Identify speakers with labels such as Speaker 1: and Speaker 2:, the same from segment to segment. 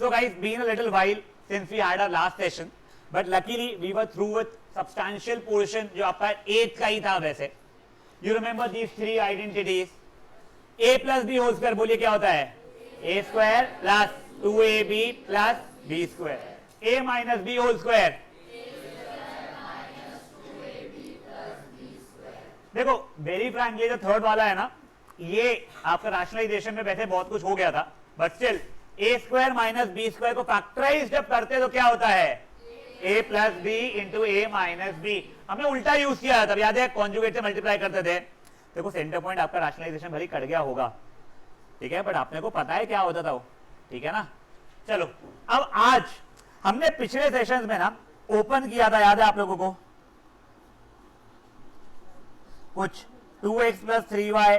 Speaker 1: So guys, been a little while since we had our last session, but luckily we were through with substantial portion जो आपका 8th का ही था वैसे. You remember these three identities. A plus B whole square बोलिए क्या होता है? A square plus 2AB plus B square. A minus B whole square. देखो वेरी फ्रैंकली जो थर्ड वाला है ना, ये आपका रैशनलाइजेशन में वैसे बहुत कुछ हो गया था, but still a square minus b square को फैक्टराइज जब करते तो क्या होता है? A plus b into a minus b. हमने उल्टा यूज किया था, याद है? कॉन्जुगेट से मल्टीप्लाई करते थे. देखो सेंटर पॉइंट आपका रैशनलाइजेशन भले कट गया होगा, ठीक है, बट आपने को पता है क्या होता था वो, ठीक है ना. चलो अब आज हमने पिछले सेशंस में ना ओपन किया था, याद है आप लोगों को? कुछ 2x प्लस 3y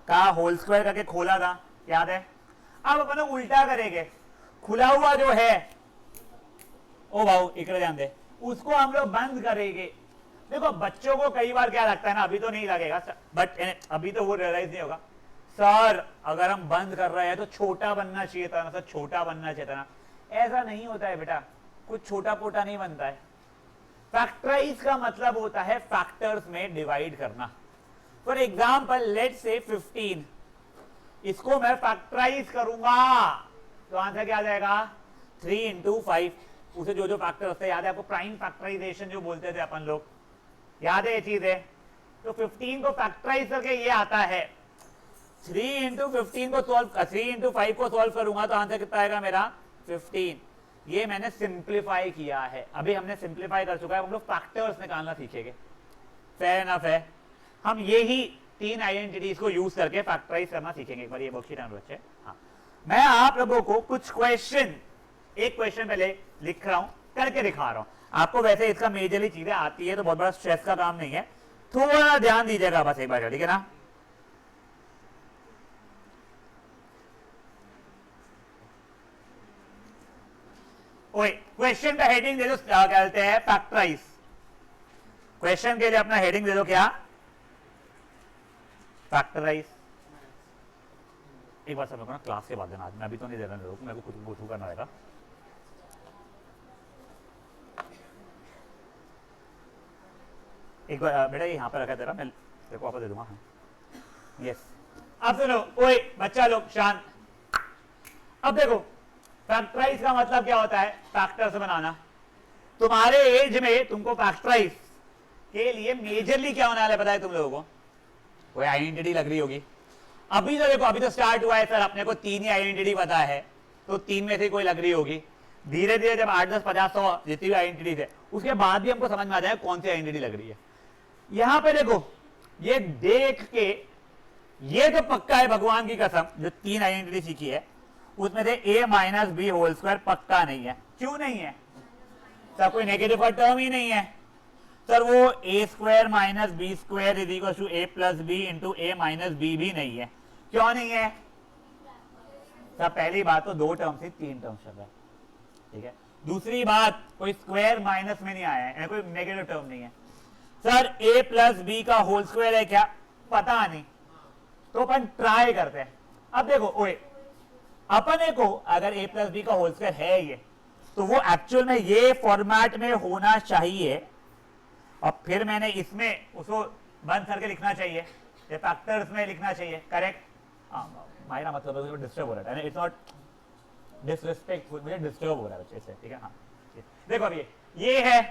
Speaker 1: का होल स्क्वायर करके खोला था, याद है? अब अपन उल्टा करेंगे. खुला हुआ जो है, ओ भाऊ इकडे ध्यान दे, उसको हम लोग बंद करेंगे. देखो बच्चों को कई बार क्या लगता है ना, अभी तो नहीं लगेगा बट अभी तो वो रियलाइज नहीं होगा, सर अगर हम बंद कर रहे हैं तो छोटा बनना चाहिए था ना सर, छोटा बनना चाहिए था ना. ऐसा नहीं होता है बेटा, कुछ छोटा पोटा नहीं बनता है. फैक्टराइज का मतलब होता है फैक्टर्स में डिवाइड करना. फॉर एग्जाम्पल लेट्स से 15, इसको मैं फैक्टराइज करूंगा तो आंसर क्या आ जाएगा? 3 इंटू 5. उसे जो जो फैक्टर होते हैं याद है आपको? प्राइम फैक्टराइजेशन जो बोलते थे अपन लोग, याद है ये चीज है? तो 15 को फैक्टराइज करके ये आता है 3 इंटू 15 को सॉल्व, 3 इंटू 5 को सॉल्व करूंगा तो आंसर कितना आएगा मेरा? 15. ये मैंने सिंप्लीफाई किया है, अभी हमने सिंप्लीफाई कर चुका है. हम लोग फैक्टर्स निकालना सीखेंगे. फेयर एनफ है. हम ये ही 3 आइडेंटिटीज को यूज करके फैक्टराइज करना सीखेंगे एक बार. ये वर्कशीट है बच्चे. हाँ, मैं आप लोगों को कुछ क्वेश्चन, एक क्वेश्चन पहले लिख रहा हूं, करके दिखा रहा हूं. आपको वैसे इसका मेजरली चीजें आती है तो बहुत बड़ा स्ट्रेस का काम नहीं है, थोड़ा ध्यान दीजिएगा बस एक बार, ठीक है ना. ओए क्वेश्चन का हेडिंग दे दो, क्या कहते हैं? फैक्टराइज. क्वेश्चन के लिए अपना हेडिंग दे दो क्या? फैक्टराइज. एक बार सब लोग ना क्लास के बाद देना, आज मैं अभी तो नहीं दे रहा हूं, मेरे को खुद गो थ्रू करना रहेगा. एक बार बेटा यहाँ पे रखा तेरा, मैं तेरे को वापस दे दूंगा. यस. अब सुनो, ओए बच्चा लोग शांत. अब देखो फैक्टराइज का मतलब क्या होता है? फैक्टर्स बनाना. तुम्हारे एज में तुमको फैक्टराइज के लिए मेजरली क्या होने वाला है पता है तुम लोगों को? कोई आइडेंटिटी लग रही होगी. अभी तो देखो, अभी तो स्टार्ट हुआ है सर, अपने को 3 ही आइडेंटिटी पता है, तो 3 में से कोई लग रही होगी. धीरे धीरे जब 8, 10, 50, 100 जितनी भी आइडेंटिटीज है उसके बाद भी हमको समझ में आ जाए कौन सी आइडेंटिटी लग रही है. यहां पे देखो, ये देख के ये तो पक्का है भगवान की कसम, जो 3 आइडेंटिटी सीखी है उसमें से a minus b whole square पक्का नहीं है. क्यों नहीं है सर? कोई नेगेटिव का टर्म ही नहीं है सर. वो a square minus b square is equal to a plus b into a minus b भी नहीं है. क्यों नहीं है सर? पहली बात तो 2 टर्म से 3 टर्म चल रहा है, ठीक है. दूसरी बात, कोई स्क्वायर माइनस में नहीं आया है, कोई नेगेटिव टर्म नहीं है सर. a प्लस बी का होल स्क्वायर है क्या? पता नहीं, तो अपन ट्राई करते हैं. अब देखो ओए, अपने को अगर a प्लस बी का होल स्क्वायर है ये, तो वो एक्चुअल में ये फॉर्मेट में होना चाहिए, और फिर मैंने इसमें उसको बंद करके लिखना चाहिए, ये फैक्टर्स में लिखना चाहिए. करेक्ट? मायना मतलब डिस्टर्ब हो रहा है, इट्स नॉट डिसरिस्पेक्टफुल, मुझे डिस्टर्ब हो रहा है बच्चे से, ठीक है. हाँ देखो अब ये है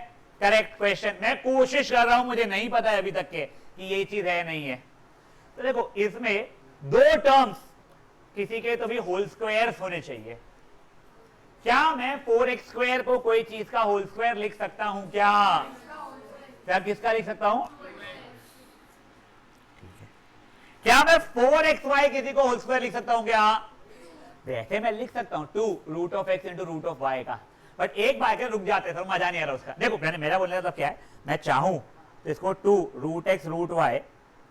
Speaker 1: करेक्ट क्वेश्चन. मैं कोशिश कर रहा हूं, मुझे नहीं पता है अभी तक के कि ये चीज है नहीं है. तो देखो इसमें 2 टर्म्स किसी के तो भी होल स्क्वायर्स होने चाहिए. क्या मैं 4x स्क्वायर को कोई चीज का होल स्क्वायर लिख सकता हूं क्या? क्या किसका लिख सकता हूं? क्या मैं 4xy किसी को होल स्क्वायर लिख सकता हूं क्या? वैसे मैं लिख सकता हूं 2 root of x into root of y का, बट एक बार के रुक जाते हैं, मजा नहीं आ रहा उसका. देखो मैंने मेरा बोलने का क्या है, मैं चाहूं तो इसको 2 रूट x रूट y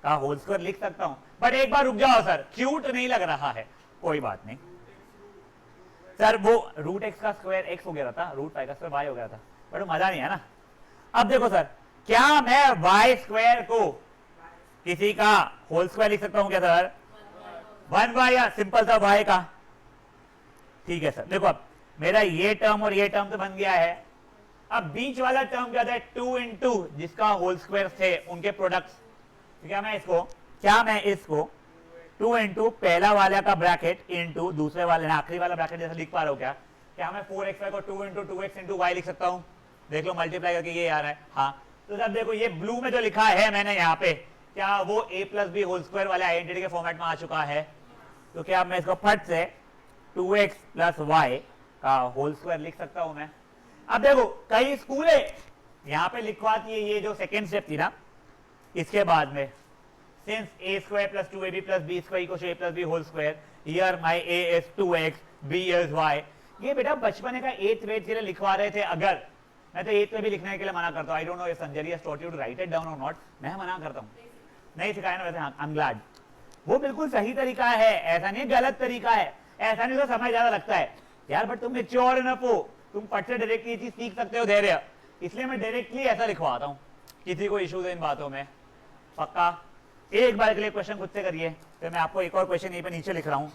Speaker 1: का होल स्क्वायर लिख सकता हूं, बट एक बार रुक जाओ सर, क्यूट नहीं लग रहा है. कोई बात नहीं सर, वो रूट x का स्क्वायर x हो गया था, रूट y का स्क्वायर y हो गया था, बट मजा नहीं है ना. अब देखो सर, क्या मैं y स्क्वायर को किसी का होल स्क्वायर लिख सकता हूं क्या सर? 1y या सिंपल सा y का. ठीक है सर, देखो अब मेरा ये टर्म और ये टर्म तो बन गया है। अब बीच वाला टर्म क्या था, 2 इंटू जिसका होल स्क्वायर थे उनके प्रोडक्ट्स। तो क्या मैं इसको 2 इंटू पहला वाला का ब्रैकेट इंटू दूसरे वाले आखिरी वाला ब्रैकेट जैसा लिख पा रहा हूँ क्या मैं 4xy को 2 इंटू 2x इंटू वाई लिख सकता हूँ? देख लो मल्टीप्लाई करके ये आ रहा है। हाँ, तो जब देखो ये ब्लू में जो लिखा है मैंने यहाँ पे, क्या वो a plus b whole square वाले आइडेंटिटी के फॉर्मेट में आ चुका है? तो क्या मैं इसको फट से 2x प्लस वाई का होल स्क्वायर लिख सकता हूं मैं? अब देखो कई स्कूलें यहाँ पे लिखवाती है ये जो सेकेंड स्टेप थी ना, इसके बाद में since a square plus 2ab plus b square equals a plus b whole square, here my a is 2x, b is y। ये बेटा बचपन का 8th grade के लिए लिखवा रहे थे। अगर मैं तो 8th में भी लिखने के लिए मना करता हूँ। I don't know if Sanjay has taught you to write it down और नॉट। मैं मना करता हूँ, नहीं सिखाया ना वैसे। आई एम ग्लैड, वो बिल्कुल सही तरीका है, ऐसा नहीं गलत तरीका है। ऐसा नहीं तो समय ज्यादा लगता है यार, बट तुम मेच्योर इनफ हो, तुम फट से डायरेक्टली ये चीज सीख सकते हो, धैर्य। इसलिए मैं डायरेक्टली ऐसा लिखवाता हूँ, किसी को इश्यूज है इन बातों में। पक्का एक बार के लिए क्वेश्चन खुद से करिए, फिर मैं आपको एक और क्वेश्चन यहीं पे नीचे लिख रहा हूँ।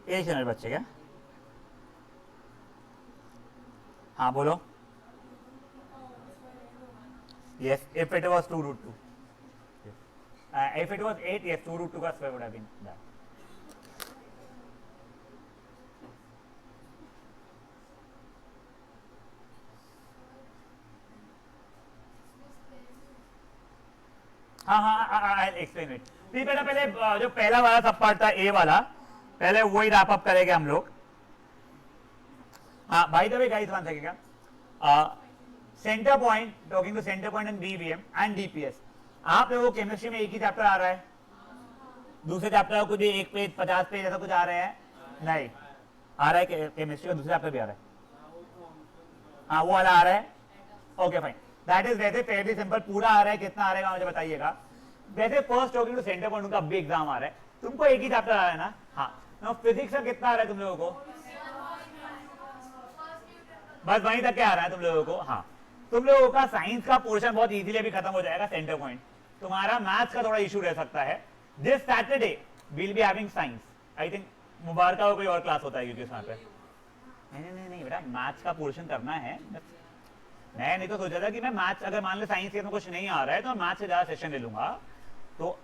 Speaker 1: एक मिनट बच्चे, क्या? हाँ बोलो। yes if it was 2 root 2, if it was 8, yes 2 root 2 का square would have been that. हाँ I'll explain it। बेटा पहले जो पहला वाला सब पार्ट था ए वाला, पहले वही रैप अप करेंगे हम लोग। हाँ by the way guys, one second, centre point, talking to centre point and BVM and DPS. आप लोगों को केमिस्ट्री में एक ही चैप्टर आ रहा है, दूसरे चैप्टर कुछ भी 1 पेज 50 पेज ऐसा कुछ आ रहे हैं? नहीं आ रहा है, केमिस्ट्री का दूसरा चैप्टर भी आ रहा है। हाँ वो वाला आ रहा है, ओके फाइन, दैट इज वैसे फेयरली सिंपल। पूरा आ रहा है, कितना आ रहेगा मुझे बताइएगा। वैसे first talking to centre point उनका भी एग्जाम आ रहा है, तुमको एक ही चैप्टर आ रहा है ना? हाँ, फिजिक्स का कितना आ रहा है तुम लोगों को? बस वहीं तक क्या आ रहा है तुम लोगों को? हाँ, तुम लोगों का साइंस का पोर्शन बहुत इजीली भी खत्म हो जाएगा सेंटर पॉइंट। तुम्हारा मैथ्स का थोड़ा इशू रह सकता है। This Saturday will be having science, I think Mubarak को कोई और क्लास होता है क्योंकि वहां पे नहीं बेटा मैथ्स का पोर्शन करना है। मैं नहीं तो सोचा था कि मैं मैथ्स, अगर मान लो साइंस के कुछ नहीं आ रहा है तो मैं मैथ्स से ज्यादा सेशन ले लूंगा, तो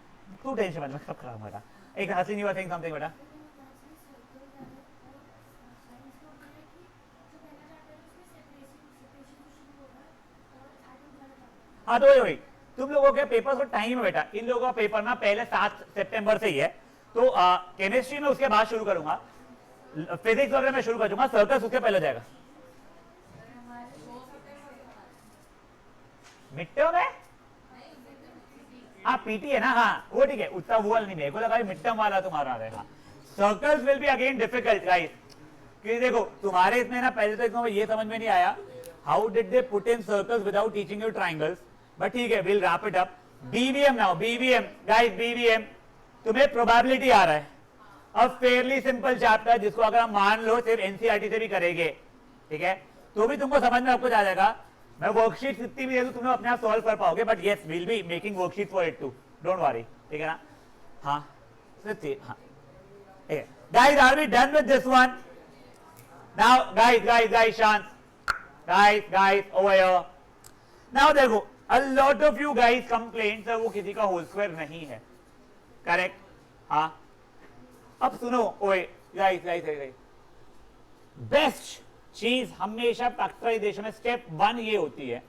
Speaker 1: तू टेंशन मत, सब खराब होगा। एक हंसी नहीं हुआ थिंग समथिंग बेटा। हाँ तो वही तुम लोगों के पेपर को टाइम है बेटा। इन लोगों का पेपर ना पहले 7 सितंबर से ही है, तो केमिस्ट्री में उसके बाद शुरू करूंगा, फिजिक्स वगैरह में शुरू कर दूंगा, सर्कस उसके पहले जाएगा। मिड टर्म है? हाँ पीटी है ना, हाँ वो ठीक है, उतना वो नहीं, मेरे को लगा मिड टर्म वाला तुम्हारा रहेगा। Circles will be again difficult guys, क्योंकि देखो तुम्हारे इसमें ना पहले तो इसमें ये समझ में नहीं आया how did they put in circles without teaching you triangles, but ठीक है will wrap it up. BVM now, BVM guys, BVM तुम्हें प्रोबेबिलिटी आ रहा है, अब फेयरली सिंपल चैप्टर जिसको अगर हम मान लो सिर्फ एनसीईआरटी से भी करेंगे, ठीक है, तो भी तुमको समझ में आपको आ जाएगा। मैं वर्कशीट कितनी भी दे दूं तुम अपने आप सॉल्व कर पाओगे, but yes will be making worksheet for it too, don't worry, ठीक है ना? हाँ हाँ guys, are we done with this one? Now guys शांत, guys over here. Now देखो a lot of you guys complain sir वो किसी का होल स्क्वायर नहीं है, करेक्ट? हाँ अब सुनो, ओए गाइस, बेस्ट चीज हमेशा फैक्टराइजेशन में स्टेप 1 ये होती है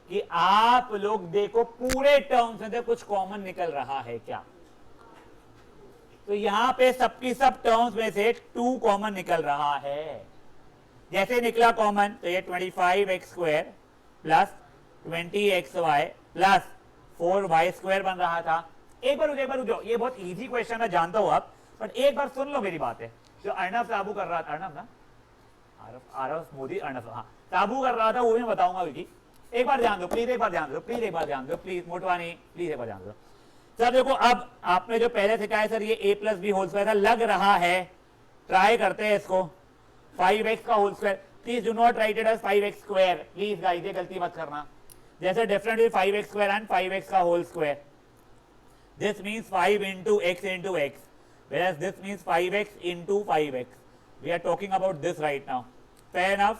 Speaker 1: कि आप लोग देखो पूरे टर्म्स में से कुछ कॉमन निकल रहा है क्या। तो यहां पे सबकी सब टर्म्स में से 2 कॉमन निकल रहा है। जैसे निकला कॉमन तो ये 25x square plus 20xy plus 4y square बन रहा था। एक बार रुक जाओ, ये बहुत इजी क्वेश्चन है जानता हूं आप, बट एक बार सुन लो मेरी बात है। जो अर्णव साबू कर रहा था, अर्णव ना, आरव मोदी, अर्णव, हाँ काबू कर रहा था वो भी मैं बताऊंगा अभी। एक बार ध्यान दो प्लीज, एक बार ध्यान दो प्लीज, एक बार ध्यान दो प्लीज, मोटवानी प्लीज एक बार ध्यान दो सर। देखो अब आपने जो पहले सिखाया सर ये a plus b whole square था, लग रहा है, ट्राई करते हैं इसको 5x का whole square. Please do not write it as 5x square, please guys ये गलती मत करना। जैसे different 5x square and 5x का whole square, this means 5 into x into x, whereas this means 5x into 5x. We are talking about this right now. Fair enough?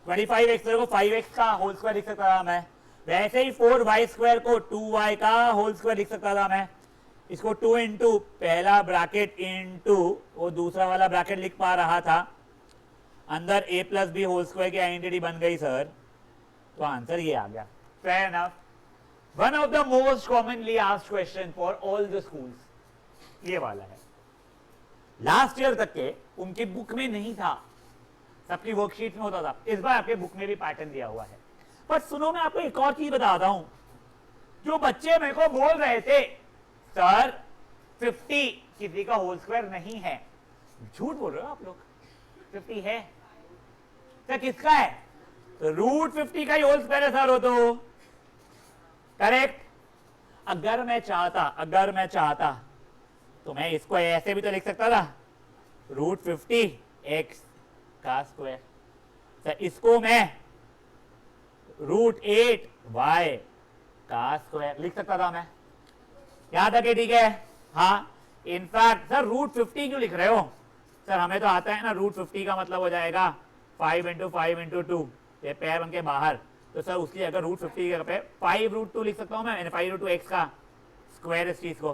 Speaker 1: 25x को 5x का whole square लिख सकता था मैं, वैसे ही 4y square को 2y का होल स्क्वायर लिख सकता था मैं। इसको 2 इंटू पहला ब्रैकेट इंटू वो दूसरा वाला ब्रैकेट लिख पा रहा था, अंदर a plus b whole square की आइडेंटिटी बन गई सर, तो आंसर ये आ गया। Fair enough. One of the most commonly asked question for all the schools ये वाला है। लास्ट ईयर तक के उनकी बुक में नहीं था, सबकी वर्कशीट में होता था, इस बार आपके बुक में भी पैटर्न दिया हुआ है। पर सुनो मैं आपको एक और चीज बताता हूं, जो बच्चे मेरे को बोल रहे थे सर 50 किसी का होल स्क्वायर नहीं है, झूठ बोल रहे हो आप लोग, 50 है सर, किसका है? तो रूट 50 का ही होल स्क्वायर है सर, हो तो करेक्ट। अगर मैं चाहता तो मैं इसको ऐसे भी तो लिख सकता था, रूट 50 x का स्क्वायर। तो इसको मैं रूट 8 y का स्क्वायर लिख सकता था मैं, यहां तक है ठीक है। हाँ इनफैक्ट सर रूट 50 क्यों लिख रहे हो सर, हमें तो आता है ना, रूट 50 का मतलब हो जाएगा 5 इंटू 5 इंटू 2, ये पैर बन के बाहर, तो सर उसकी अगर रूट 50 के पे 5 रूट 2 लिख सकता हूं मैं, 5 रूट 2 x का स्क्वायर इस चीज को,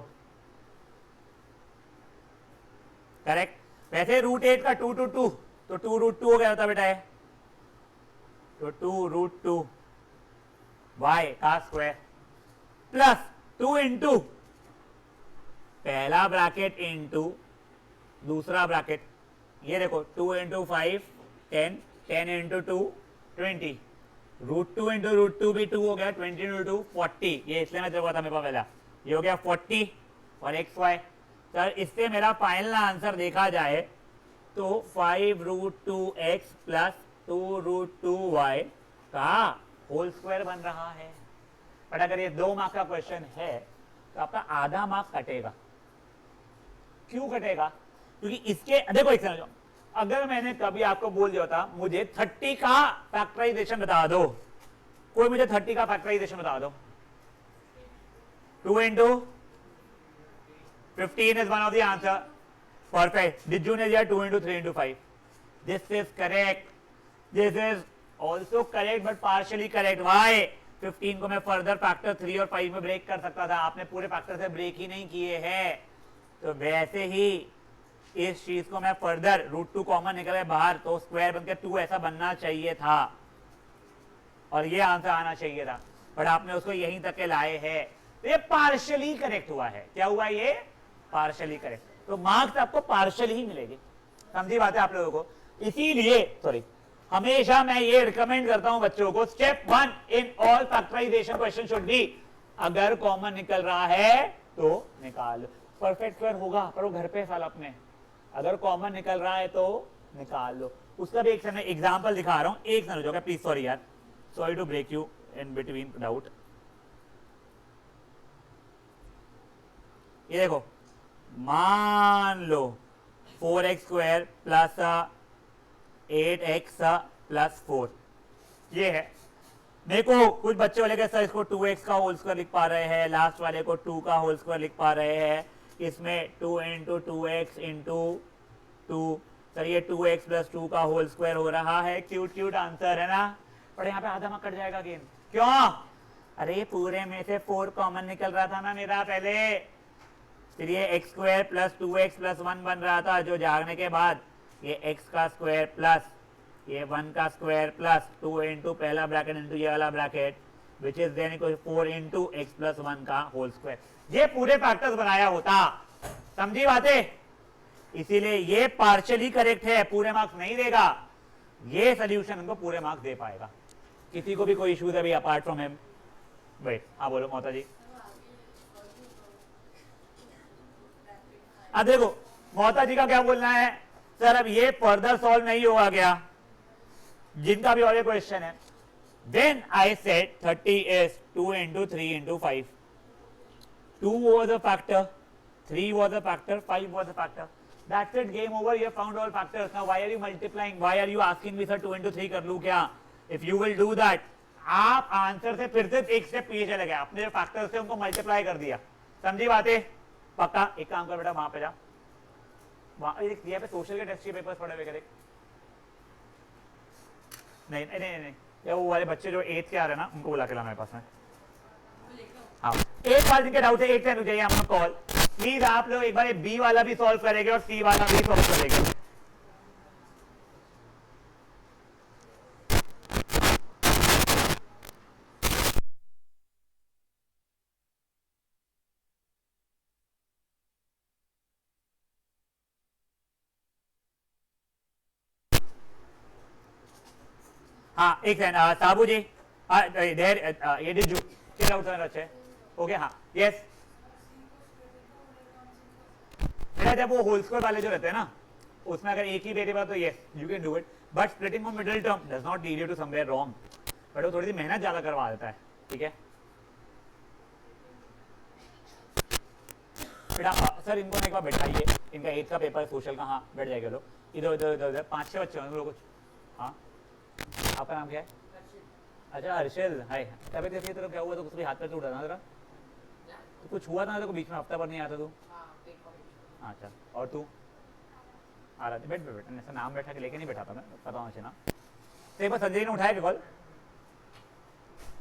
Speaker 1: करेक्ट। वैसे रूट 8 का 2 टू 2 तो 2 रूट 2 हो गया था बेटा, है तो 2 रूट 2 y का स्क्वायर प्लस 2 इंटू पहला ब्रैकेट इंटू दूसरा ब्रैकेट, ये देखो 2 into 5 10, 10 into 2 20, root 2 into root 2 भी 2 हो गया, 20 इंटू 2 40, ये इसलिए मैं देखा था मेरे पास पहला, ये हो गया 40 और एक्स वाई। सर इससे मेरा फाइनल आंसर देखा जाए तो 5 root 2 x plus 2 root 2 y का होल स्क्वायर बन रहा है। बट अगर ये 2 मार्क का क्वेश्चन है तो आपका आधा मार्क कटेगा। क्यों कटेगा? क्योंकि इसके देखो एक समझो, अगर मैंने कभी आपको बोल दिया था मुझे 30 का फैक्टराइजेशन बता दो, कोई मुझे 30 का फैक्टराइजेशन बता दो, 2 into 15 is one of the answer. Perfect. Did you know 2 into 3 into 5? This is correct. This is also correct but partially correct. Why? 15 को मैं फर्दर फैक्टर 3 और 5 में ब्रेक कर सकता था, आपने पूरे फैक्टर से ब्रेक ही नहीं किए हैं, तो वैसे ही इस चीज को मैं फर्दर रूट 2 कॉमन निकले बाहर, तो स्क्वायर बनकर 2 ऐसा बनना चाहिए था और ये आंसर आना चाहिए था, बट आपने उसको यहीं तक के लाए हैं, तो ये पार्शियली करेक्ट हुआ है। क्या हुआ? ये पार्शियली करेक्ट, तो मार्क्स आपको पार्शियली ही मिलेगी। समझी बात है आप लोगों को? इसीलिए सॉरी हमेशा मैं ये रिकमेंड करता हूं बच्चों को, step 1 in all factorisation question should be, अगर कॉमन निकल रहा है तो निकाल। परफेक्ट स्क्वायर होगा पर वो घर पे साल अपने, अगर कॉमन निकल रहा है तो निकाल लो। उसका भी एक एग्जांपल दिखा रहा हूं, एक समझोगे प्लीज, सॉरी यार, sorry to break you in between doubt. ये देखो, मान लो 4x square plus 8x plus 4, ये है। मेरे को कुछ बच्चे वाले के सर इसको 2x का होल स्क्वायर लिख पा रहे हैं, लास्ट वाले को 2 का होल स्क्वायर लिख पा रहे हैं, इसमें 2 इंटू 2x इंटू 2, सर ये 2x प्लस 2 का होल स्क्वायर हो रहा है। क्यूट क्यूट आंसर है ना, पर यहाँ पे आधा मार्क कट जाएगा अगेन। क्यों? अरे पूरे में से 4 कॉमन निकल रहा था ना मेरा पहले, फिर ये x square plus 2x plus 1 बन रहा था, जो जागने के बाद ये x का स्क्वायर प्लस ये 1 का स्क्वायर प्लस 2 इंटू पहला ब्रैकेट इंटू ये वाला bracket, which is than equal 4 into x plus 1 का होल स्क्वायर। ये पूरे फैक्टर्स बनाया होता, समझी बातें? इसीलिए ये पार्शियली करेक्ट है, पूरे मार्क्स नहीं देगा, ये सोल्यूशन उनको पूरे मार्क्स दे पाएगा। किसी को भी कोई इश्यूज है अभी अपार्ट फ्रॉम हिम? वेट, हाँ बोलो मोहता जी। अब देखो मोहता जी का क्या बोलना है, सर अब ये फर्दर सॉल्व नहीं होगा क्या? जिनका भी और ये क्वेश्चन है. Then I said 30 is 2 into 3 into 5. 2 was a factor, 3 was a factor, 5 was a factor. That's it, game over. You have found all factors. Now why are you multiplying? Why are you asking me sir 2 into 3 कर लूँ क्या? If you will do that, आप answer से फिर से एक step पीछे चले गए. आपने जो फैक्टर्स थे उनको मल्टीप्लाई कर दिया. समझी बातें? पक्का? एक काम कर बेटा, वहां पे जा. वहां यहाँ पे सोशल के टेस्ट के पेपर्स पड़े हुए देख. नहीं नहीं नहीं नहीं, ये वो वाले बच्चे जो 8th के आ रहे हैं ना, उनको बुला के लाना मेरे पास में. हाँ, एक बार जिनके डाउट है एक टाइम रुक जाइए, हम कॉल प्लीज. आप लोग एक बार बी वाला भी सॉल्व करेंगे और सी वाला भी सॉल्व करेंगे. हाँ एक सेकंड साबू जी, ये डिजू क्या डाउट है अच्छे. ओके हाँ यस. जब वो होल स्क्वायर वाले जो रहते हैं ना, उसमें अगर एक ही वेरिएबल तो yes you can do it, but splitting of middle term does not lead you to somewhere wrong. But वो थोड़ी सी मेहनत ज्यादा करवा देता है. ठीक है बेटा. सर इनको एक बार बैठाइए, इनका 8th का पेपर सोशल का. हाँ बैठ जाएगा लोग. इधर इधर इधर इधर 5-6 बच्चे होंगे कुछ. हाँ आपका नाम क्या है? अच्छा हर्षल. हाय, तबियत कैसी है? तेरा क्या हुआ? तो कुछ भी हाथ पे टूटा था तेरा? तो कुछ हुआ था ना तेरे को बीच में? हफ्ता भर नहीं आता तू? अच्छा. और तू आ रहा था? बैठ बैठ. ऐसा नाम बैठा के लेके नहीं बैठा था मैं, पता होना चाहिए ना. तो एक बार संजय ने उठाया क्या कॉल?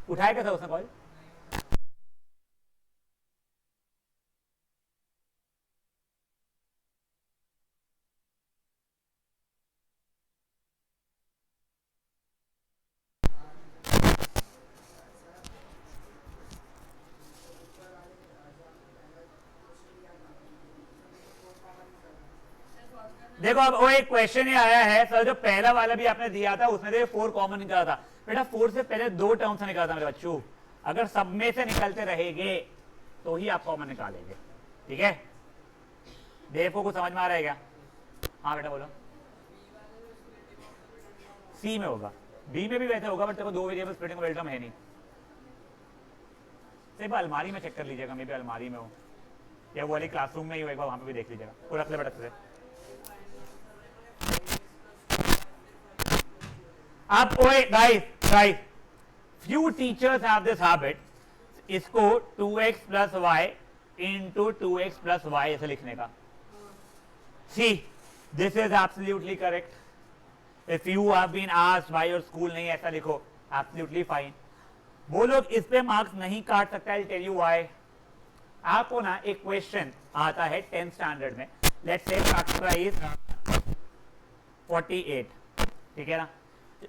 Speaker 1: उठाया क्या था उसने कॉल? देखो अब वो एक क्वेश्चन ही आया है सर, जो पहला वाला भी आपने दिया था उसमें देखो 4 कॉमन निकाला था. बेटा 4 से पहले 2 टर्म से निकाला था मेरे बच्चों. अगर सब में से निकलते रहेंगे तो ही आप कॉमन निकालेंगे. ठीक है, देखो कुछ समझ में आ रहा है क्या? हाँ बेटा बोलो. सी में होगा, बी में भी वैसे होगा, बट देखो 2 वेरिएबल स्प्लिटिंग ऑफ टर्म है नहीं. सिर्फ अलमारी में चेक कर लीजिएगा, मे भी अलमारी में हो या वो वाली क्लासरूम में ही हो, एक बार वहां पे भी देख लीजिएगा. वो रख ले बेटा से. आप ओए guys, few teachers have this habit, इसको 2x plus y into 2x plus y ऐसे लिखने का. See, this is absolutely correct. If you have been asked by your school नहीं ऐसा लिखो, absolutely fine. वो लोग इस पे मार्क्स नहीं काट सकता. I'll tell you why. आपको ना एक क्वेश्चन आता है 10th स्टैंडर्ड में, लेट्स से फैक्टराइज 48. ठीक है ना?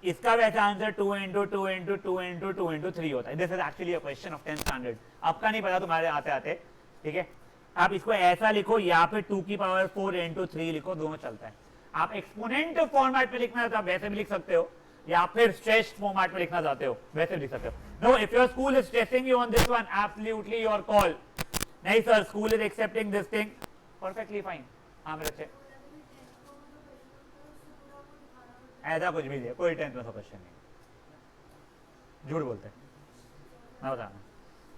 Speaker 1: इसका वैसा answer 2 into 2 into 2 into 2 into 3 होता है. This is actually a question of 10th standard. आपका नहीं पता तुम्हारे आते आते. ठीक है, आप इसको ऐसा लिखो या फिर 2 की पावर 4 into 3 लिखो, दोनों चलता है. आप एक्सपोनेंट फॉर्मेट में लिखना चाहते हो वैसे भी लिख सकते हो, या फिर स्ट्रेच फॉर्मेट में लिखना चाहते हो वैसे भी लिख सकते हो. No, if your school is testing you on this one, absolutely your call. नहीं sir, school is accepting this thing, perfectly fine. हाँ मेरे अच्छे, ऐसा कुछ भी दिया, कोई 10th में क्वेश्चन नहीं. झूठ बोलते हैं, मैं बता रहा.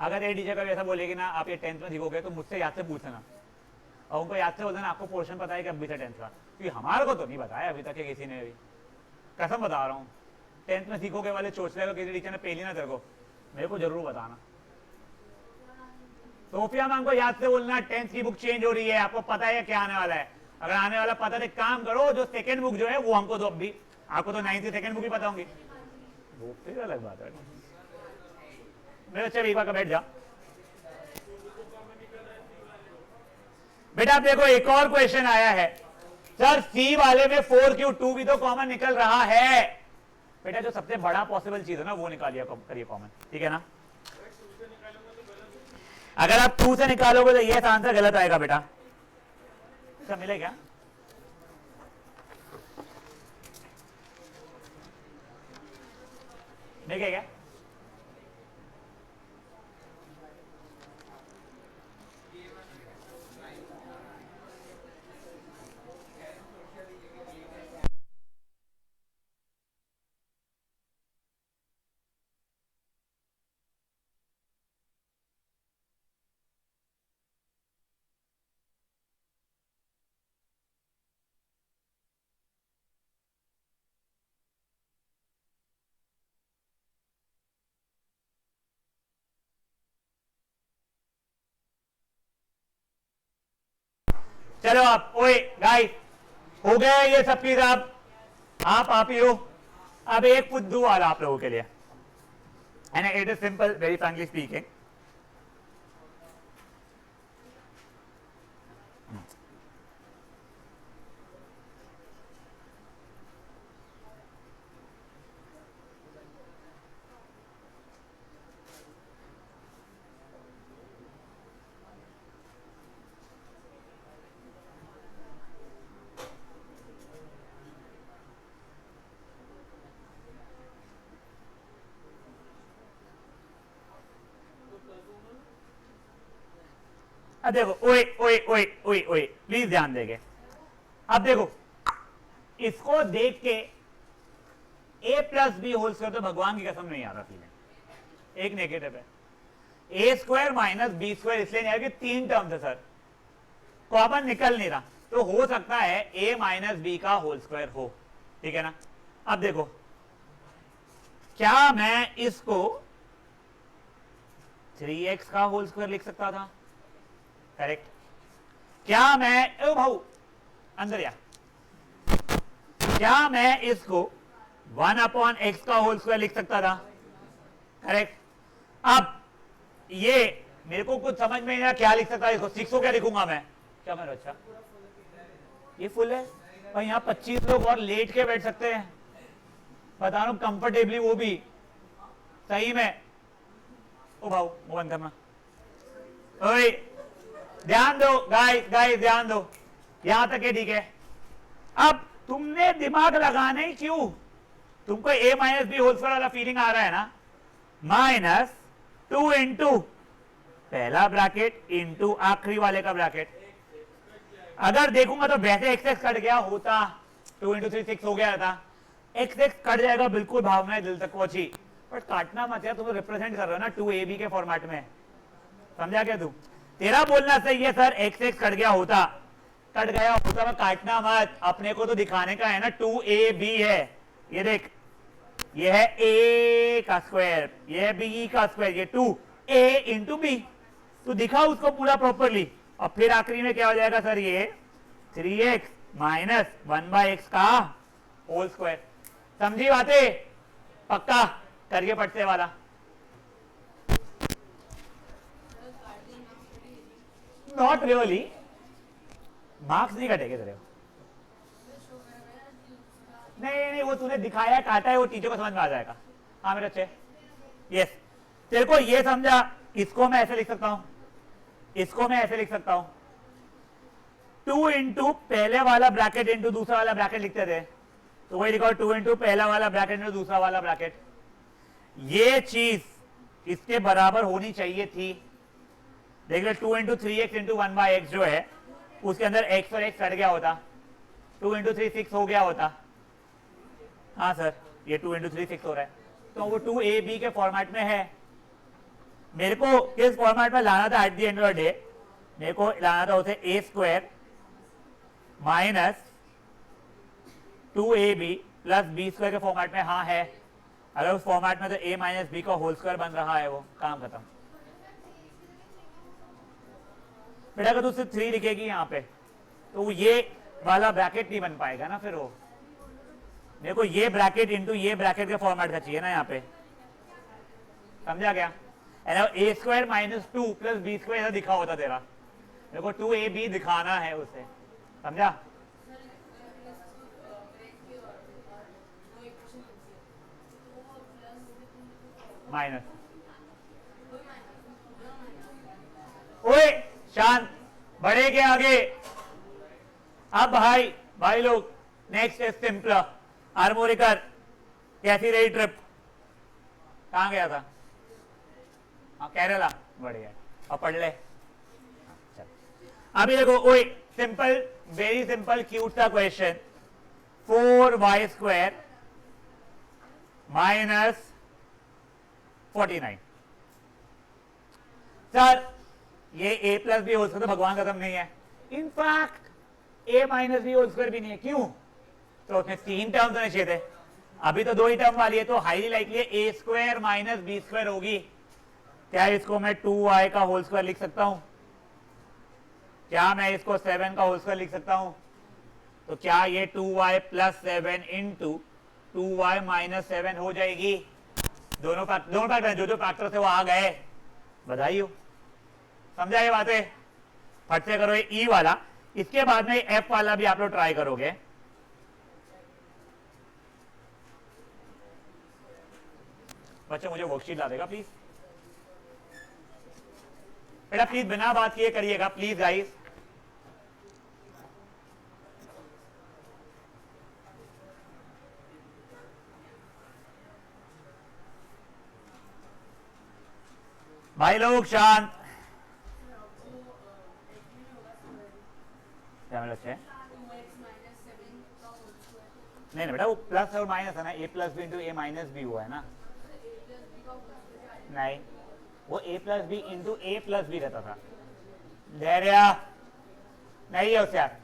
Speaker 1: अगर ये टीचर कभी ऐसा बोलेगी ना आप ये 10th में सीखोगे, तो मुझसे याद से पूछना, और उनको याद से बोल देना आपको पोर्शन पता है कि अभी से 10th का, क्योंकि हमारे को तो नहीं बताया अभी तक किसी ने भी. कसम बता रहा हूँ, 10th में सीखोगे वाले सोच लेगा किसी टीचर ने पहली ना तेरे को, मेरे को जरूर बताना. सोफिया मैम को याद से बोलना 10th की बुक चेंज हो रही है, आपको पता है क्या आने वाला है. अगर आने वाला पता है, काम करो जो सेकंड बुक जो है वो हमको दो. अभी आपको तो 9th की सेकंड बुक भी पता होंगी, वो फिर अलग बात है. मेरे बच्चे एक बार बैठ जा बेटा. आप देखो एक और क्वेश्चन आया है सर, सी वाले में 4 क्यू 2 भी तो कॉमन निकल रहा है. बेटा जो सबसे बड़ा पॉसिबल चीज है ना वो निकालिए, करिए कॉमन. ठीक है ना? अगर आप 2 से निकालोगे तो ये आंसर गलत आएगा बेटा. सब मिले क्या? मिल गया? चलो आप, ओए गाइस, हो गया ये सब चीज। आप ही हो। अब एक फुद्दू वाला आप लोगों के लिए, and it is simple, very frankly speaking. अब देखो, ओए ओए ओए ओए ओए, प्लीज ध्यान देंगे। अब देखो, इसको देख के a plus b whole square तो भगवान की कसम नहीं आ रहा फीलिंग। एक नेगेटिव है, a square minus b square इसलिए नहीं आया कि 3 टर्म्स है सर, कॉमन निकल नहीं रहा, तो हो सकता है a माइनस बी का होल स्क्वायर हो, ठीक है ना। अब देखो, क्या मैं इसको 3x का होल स्क्वायर लिख सकता था? करेक्ट। क्या मैं, ओ भाऊ अंदर या, क्या मैं इसको 1/x का होल स्क्वायर लिख सकता था? करेक्ट। अब ये मेरे को कुछ समझ में नहीं आया क्या लिख सकता है इसको, 6 को क्या लिखूंगा मैं? क्या मेरा अच्छा ये फुल है और यहाँ 25 लोग और लेट के बैठ सकते हैं, बता रहा हूं कंफर्टेबली, वो भी सही में। ओ भाऊ वो बंद करना। ओए ध्यान दो गाइस, गाइस ध्यान दो, यहां तक है ठीक है। अब तुमने दिमाग लगाना ही क्यों? तुमको a minus b whole square वाला फीलिंग आ रहा है ना, -2 इंटू पहला ब्रैकेट इंटू आखिरी वाले का ब्रैकेट। अगर देखूंगा तो वैसे एक्स एक्स कट गया होता, 2 इंटू 3 6 हो गया था, एक्स एक्स कट जाएगा, बिल्कुल भावनाएं दिल तक पहुंची, बट काटना मत यार, तुम रिप्रेजेंट कर रहे हो ना 2ab के फॉर्मेट में, समझा क्या तू? तेरा बोलना सही है सर, एक्स एक्स कट गया होता, कट गया होता, मैं काटना मत, अपने को तो दिखाने का है ना 2ab है। ये देख, ये है a का स्क्वायर, ये है b का स्क्वायर, ये 2a इंटू बी, तो दिखा उसको पूरा प्रॉपरली। और फिर आखिरी में क्या हो जाएगा सर, ये 3x माइनस 1/x का होल स्क्वायर। समझी बातें? पक्का करके पटसे वाला। नॉट रियली, मार्क्स नहीं कटेंगे तेरे, नहीं नहीं, वो तूने दिखाया काटा है, वो टीचर को समझ में आ जाएगा। हाँ मेरे अच्छे, यस। तेरे को ये समझा, इसको मैं ऐसे लिख सकता हूं, इसको मैं ऐसे लिख सकता हूं, 2 इंटू पहले वाला ब्रैकेट इंटू दूसरा वाला ब्रैकेट लिखते थे, तो वही लिखा 2 इंटू पहला वाला ब्रैकेट इंटू दूसरा वाला ब्रैकेट। ये चीज इसके बराबर होनी चाहिए थी। देख लो 2 इंटू 3x इंटू 1/x जो है, उसके अंदर x और x कट गया होता, 2 इंटू 3 6 हो गया होता। हाँ सर, ये 2 इंटू 3 6 हो रहा है, तो वो 2ab के फॉर्मेट में है। मेरे को किस फॉर्मेट में लाना था? At the end of the day मेरे को लाना था उसे a square minus 2ab plus b square के फॉर्मेट में। हाँ है, अगर उस फॉर्मेट में तो a माइनस बी का होल स्क्वायर बन रहा है, वो काम खत्म। बेटा अगर तू सिर्फ 3 लिखेगी यहाँ पे, तो ये वाला ब्रैकेट नहीं बन पाएगा ना, फिर वो मेरे को ये ब्रैकेट इंटू ये ब्रैकेट के फॉर्मेट का चाहिए ना यहाँ पे, समझा क्या? A square minus 2 plus b square ऐसा दिखा होता तेरा, मेरे को 2ab दिखाना है उसे, समझा? माइनस, ओए शांत, बढ़े के आगे। अब भाई लोग, नेक्स्ट इज सिंपलर। हार्मोनिकर, कैसी रही ट्रिप? कहां गया था? हाँ केरला, बढ़िया। और पढ़ ले। अभी देखो, ओए सिंपल, वेरी सिंपल क्यूट सा question, 4y square minus 49। Sir ये a plus b whole square तो भगवान खत्म नहीं है, in fact a minus b whole square भी नहीं है। क्यों? तो उसमें 3 टर्म्स होने चाहिए थे, अभी तो 2 ही टर्म वाली है, तो highly likely a square minus b square होगी। क्या इसको मैं 2y का होल स्क्वायर लिख सकता हूं? क्या मैं इसको 7 का होल स्क्वायर लिख सकता हूं? तो क्या ये 2y plus 7 into 2y minus 7 हो जाएगी? दोनों फैक्टर जो जो फैक्टर थे वो आ गए, बधाई हो। समझा ये बातें? फट से करो ये ई वाला, इसके बाद में एफ वाला भी आप लोग ट्राई करोगे। बच्चे मुझे वर्कशीट ला देगा प्लीज, बेटा प्लीज बिना बात किए करिएगा प्लीज गाइस। भाई लोग शांत। क्या मेरा अच्छा है? नहीं बेटा वो प्लस और माइनस है ना, ए plus b into a minus B हुआ है ना। नहीं, वो ए plus b into a plus B रहता था। धैर्य नहीं है उससे यार,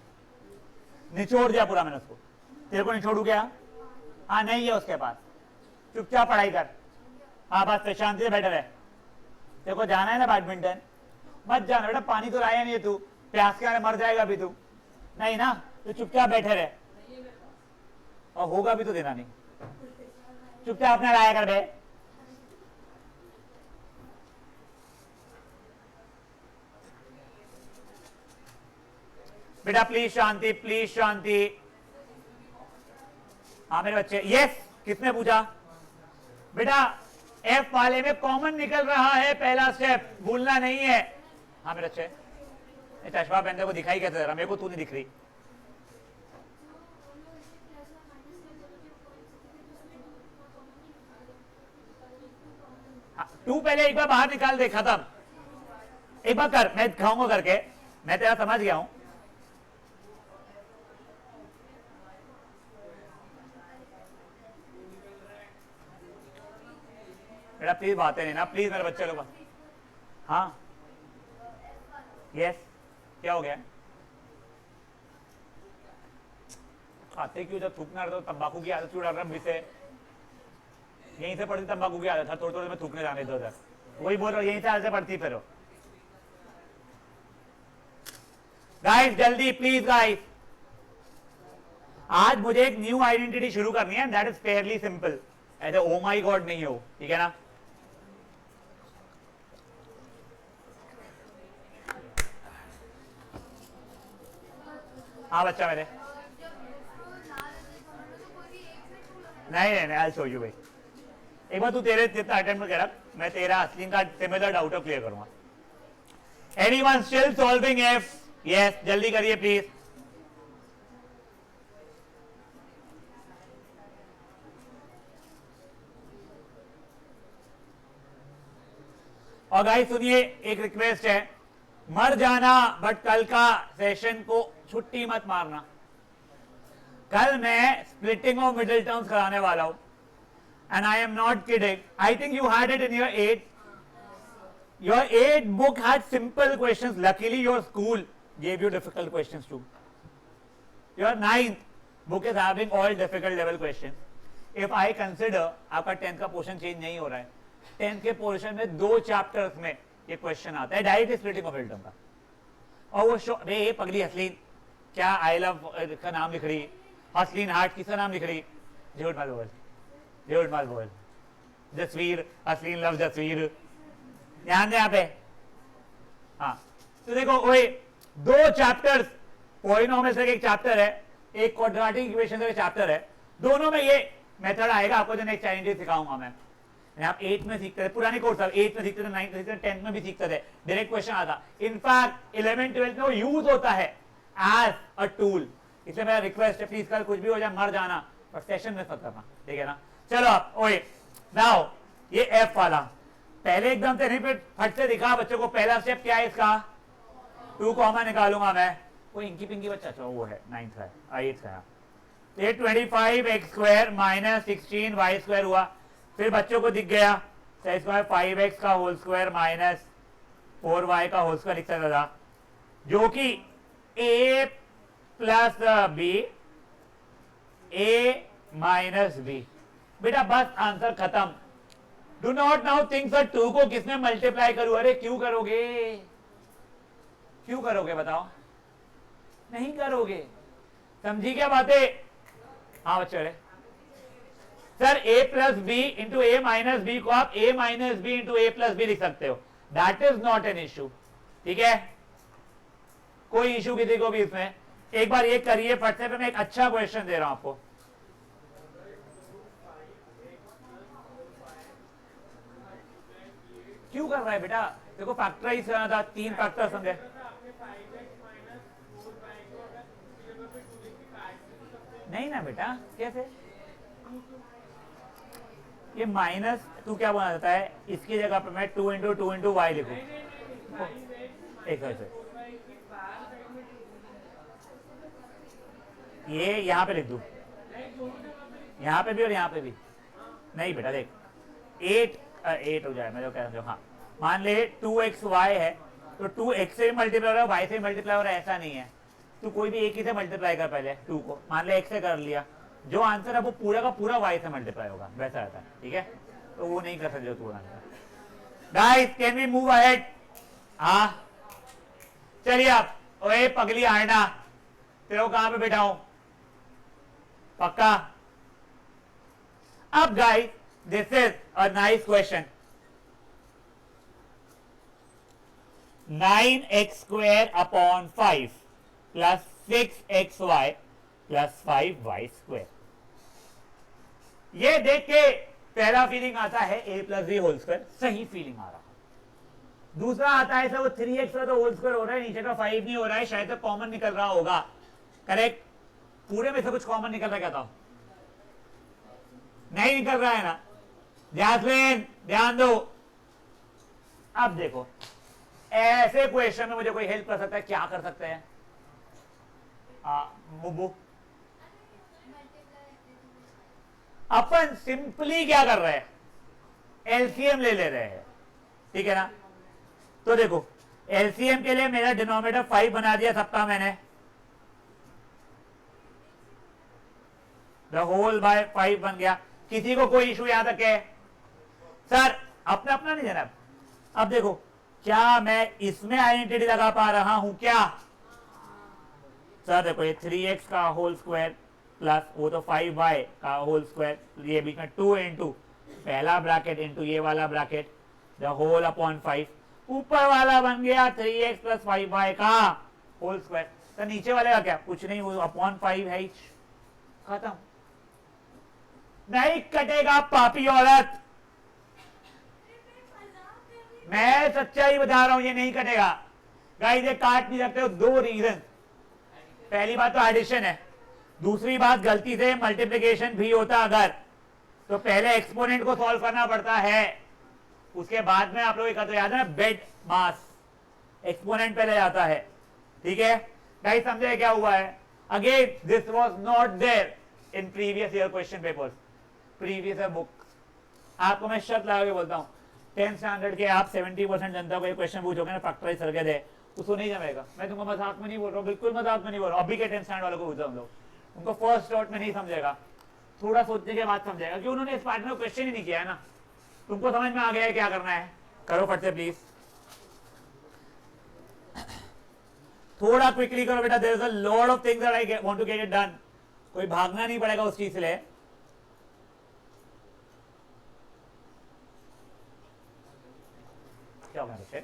Speaker 1: निचोड़ दिया पूरा मैंने उसको। तेरे को निचोड़ू क्या? हाँ नहीं है उसके पास, चुपचाप पढ़ाई कर। हाँ बस से शांति से बैठे रहे। तेरे को जाना है ना बैडमिंटन, मत जाना बेटा, पानी तो लाया नहीं है तू, प्यास के मारे मर जाएगा अभी तू। नहीं ना, तो चुपचाप बैठे रहे, और होगा भी तो देना नहीं, चुपचाप अपना लाया कर बे। बेटा प्लीज शांति, प्लीज शांति। हाँ मेरे बच्चे, यस। किसने पूछा? बेटा एफ वाले में कॉमन निकल रहा है, पहला स्टेप भूलना नहीं है। हाँ मेरे बच्चे, चश्मा पहनते को दिखाई कैसे दे रहा? मेरे को तू नहीं दिख रही। तू पहले एक बार बाहर निकाल दे, खत्म। एक बार कर, मैं दिखाऊंगा करके, मैं तेरा समझ गया हूं। बेटा प्लीज बातें नहीं ना प्लीज मेरे बच्चे लोग। हाँ यस, क्या हो गया? खाते क्यों? जब थूकना रहता तो तंबाकू की आदत क्यों डाल रहा है? यहीं से पड़ती तंबाकू की आदत था, थोड़ी थोड़ी में थूकने जाने इधर उधर, वही बोल रहा हूँ, यहीं से आदत पड़ती। फिर गाइस जल्दी प्लीज गाइस, आज मुझे एक न्यू आइडेंटिटी शुरू करनी है, दैट इज फेयरली सिंपल। ऐसे ओ माई गॉड नहीं हो, ठीक है ना? हाँ बच्चा मेरे, नहीं आई शो यू भाई। एक बार तू तेरे जितना अटेम्प्ट कर, मैं तेरा असली का सिमिलर डाउट क्लियर करूंगा। Anyone still solving F? Yes, जल्दी करिए प्लीज। और गाइस सुनिए, एक रिक्वेस्ट है, मर जाना बट कल का सेशन को छुट्टी मत मारना। कल मैं स्प्लिटिंग ऑफ मिडिल टर्म्स कराने वाला हूं, and I am not kidding. I think you had it in your 8. Your 8 book had simple questions. Luckily, your school gave you difficult questions too. Your 9th book is having all difficult level questions. If I consider आपका 10th का portion change नहीं हो रहा है, 10th के portion में 2 chapters में ये क्वेश्चन आता है direct splitting of middle term का। और वो ये पगली हसलीन क्या आई लव का नाम लिख रही, हसलीन हार्ट किसका नाम लिख रही? झूठ मत बोल, झूठ मत बोल। जसवीर, हसलीन लव जसवीर, ध्यान दे यहाँ पे। हाँ तो देखो वही 2 चैप्टर्स, पॉलिनोमियल्स का एक चैप्टर है, एक क्वाड्रेटिक इक्वेशन का चैप्टर है, दोनों में ये मेथड आएगा आपको जो नेक्स्ट चैलेंज सिखाऊंगा मैं। आप 8 में सीखते थे, पुरानी कोर्स 8 में सीखते थे, 9 में सीखते थे, 10th में भी सीखते थे, डायरेक्ट क्वेश्चन आता। इनफैक्ट 11 12 में वो यूज होता है एज अ टूल। इसलिए मेरा रिक्वेस्ट है प्लीज कल कुछ भी हो जाए मर जाना, पर सेशन में मत करना, ठीक है ना? चलो आप ओए नाउ ये एफ वाला पहले एकदम से रिपीट फट से दिखा बच्चों को। पहला स्टेप क्या है इसका? 2 कॉमन निकालूंगा मैं। वो इंकी पिंकी बच्चा, अच्छा वो है 9th है, 8th है। ये 25x² माइनस 16y² हुआ। फिर बच्चों को दिख गया स्क्वायर 5x का होल स्क्वायर माइनस 4y का होल स्क्वायर लिख सकता था, जो कि a plus b a minus b. बेटा बस आंसर खत्म। Do not now think sir 2 को किसमें मल्टीप्लाई करूं? अरे क्यों करोगे, क्यों करोगे बताओ? नहीं करोगे, समझी क्या बातें? हाँ बच्चे, sir a plus b into a minus b को आप a minus b into a plus b लिख सकते हो, that is not an issue, ठीक है, कोई इश्यू किसी को भी इसमें। एक बार ये करिए फट से, मैं एक अच्छा क्वेश्चन दे रहा हूं आपको। क्यों कर रहा है बेटा? देखो फैक्टराइज करना था, 3 फैक्टर्स होंगे। नहीं ना बेटा, कैसे? ये माइनस तू क्या बना देता है, इसकी जगह पे मैं 2 वाई लिखूं। एक ये यहां पे लिख दू, यहां पे भी और यहां पे भी। नहीं बेटा देख, 8 हो जाए, मैं जो कह रहा हूँ। हाँ मान ले 2xy है, तो 2x से मल्टीप्लाई हो रहा है, y से मल्टीप्लाई हो रहा है, ऐसा नहीं है। तू कोई भी एक ही से मल्टीप्लाई कर, पहले 2 को मान ले x से कर लिया, जो आंसर है वो पूरा का पूरा y से मल्टीप्लाई होगा, वैसा रहता है, ठीक है, तो वो नहीं कर सकते तू answer. Guys can we move ahead? हाँ चलिए आप। ओए पगली आयना, तेरे को कहां पे बैठाऊं? पक्का? अब guys this is a nice question. 9x² upon 5 plus 6xy plus 5y²। ये देख के पहला फीलिंग आता है a plus b whole square, सही फीलिंग आ रहा है। दूसरा आता है वो 3x तो होल स्क्वायर हो रहा है, नीचे का 5 नहीं हो रहा है, शायद तो कॉमन निकल रहा होगा। करेक्ट, पूरे में से कुछ कॉमन निकल रहा है, कहता हूं नहीं निकल रहा है ना? जैस्मिन ध्यान दो। अब देखो ऐसे क्वेश्चन में मुझे कोई हेल्प कर सकता है? क्या कर सकते हैं मुब्बू? अपन सिंपली क्या कर रहे हैं, एलसीएम ले रहे हैं, ठीक है ना? तो देखो एलसीएम के लिए मेरा डिनोमिनेटर 5 बना दिया सबका मैंने, द होल बाय 5 बन गया। किसी को कोई इशू यहां तक है? सर अपना अपना नहीं देना। अब देखो क्या मैं इसमें आइडेंटिटी लगा पा रहा हूं क्या? सर देखो ये 3x का होल स्क्वायर प्लस वो तो 5y का होल स्क्वायर, ये बीच में 2 इंटू पहला ब्रैकेट इंटू ये वाला ब्रैकेट, द होल अपॉन 5, ऊपर वाला बन गया 3x प्लस 5y का होल स्क्वायर। तो नीचे वाले का क्या? कुछ नहीं, वो अपॉन 5 है, खत्म। नहीं कटेगा पापी औरत, मैं सच्चाई बता रहा हूं, ये नहीं कटेगा। गाइस ये काट नहीं सकते हो, 2 रीजन। पहली बात तो एडिशन है, दूसरी बात गलती से मल्टीप्लिकेशन भी होता अगर, तो पहले एक्सपोनेंट को सॉल्व करना पड़ता है, उसके बाद में आप लोग एक तो याद है बेड मास, एक्सपोनेंट पहले जाता है, ठीक है गाइस? समझे क्या हुआ है? Again this was not there in previous year question papers, previous year book. आपको मैं शर्त लगा के बोलता हूं, 10th स्टैंडर्ड के आप 70% जनता को ये क्वेश्चन पूछोगे ना फैक्टराइज करके दे, उसको नहीं जमेगा। मैं तुमको मजाक में नहीं बोल रहा हूँ, बिल्कुल मजाक में नहीं बोल रहा हूँ। अभी के 10th स्टैंडर्ड वालों को पूछो हम लोग, उनको फर्स्ट शॉट में नहीं समझेगा, थोड़ा सोचने के बाद समझेगा, क्योंकि उन्होंने इस पार्ट में क्वेश्चन ही नहीं किया है ना। तुमको समझ में आ गया है क्या करना है? करो फट से प्लीज, थोड़ा क्विकली करो बेटा। There is a lot of things that I want to get it done. कोई भागना नहीं पड़ेगा उस चीज से ले। क्या होगा बच्चे?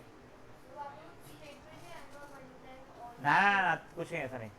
Speaker 1: ना कुछ नहीं, ऐसा नहीं।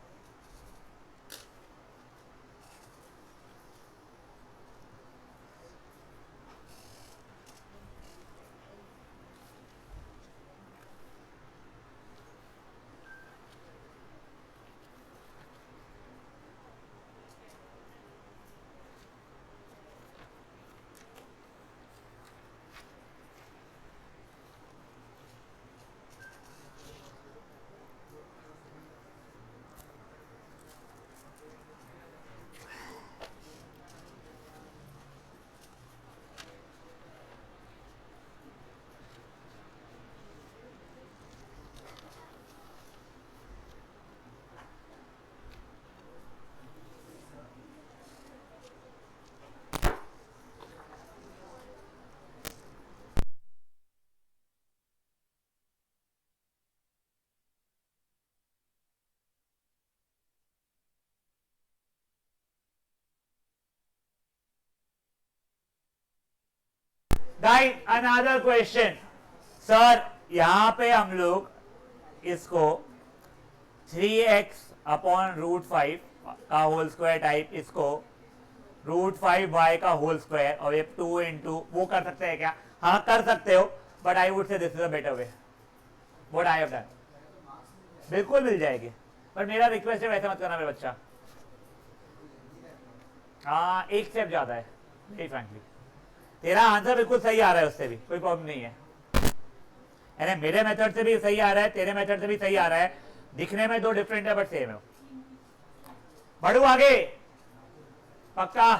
Speaker 1: गाइस अनदर क्वेश्चन सर, यहां पे हम लोग इसको 3x अपॉन रूट 5 का होल स्क्वायर टाइप, इसको रूट 5y का होल स्क्वायर और ये 2 इंटू वो कर सकते हैं क्या? हाँ कर सकते हो, but I would say this is a better way what I have done. बिल्कुल मिल जाएगी, पर मेरा रिक्वेस्ट है वैसे मत करना मेरा बच्चा। हाँ एक स्टेप ज्यादा है वेरी फ्रैंकली। तेरा आंसर बिल्कुल सही आ रहा है, उससे भी कोई प्रॉब्लम नहीं है। यानी मेरे मेथड से भी सही आ रहा है, तेरे मेथड से भी सही आ रहा है, दिखने में दो डिफरेंट है बट सेम है। बढ़ू आगे पक्का।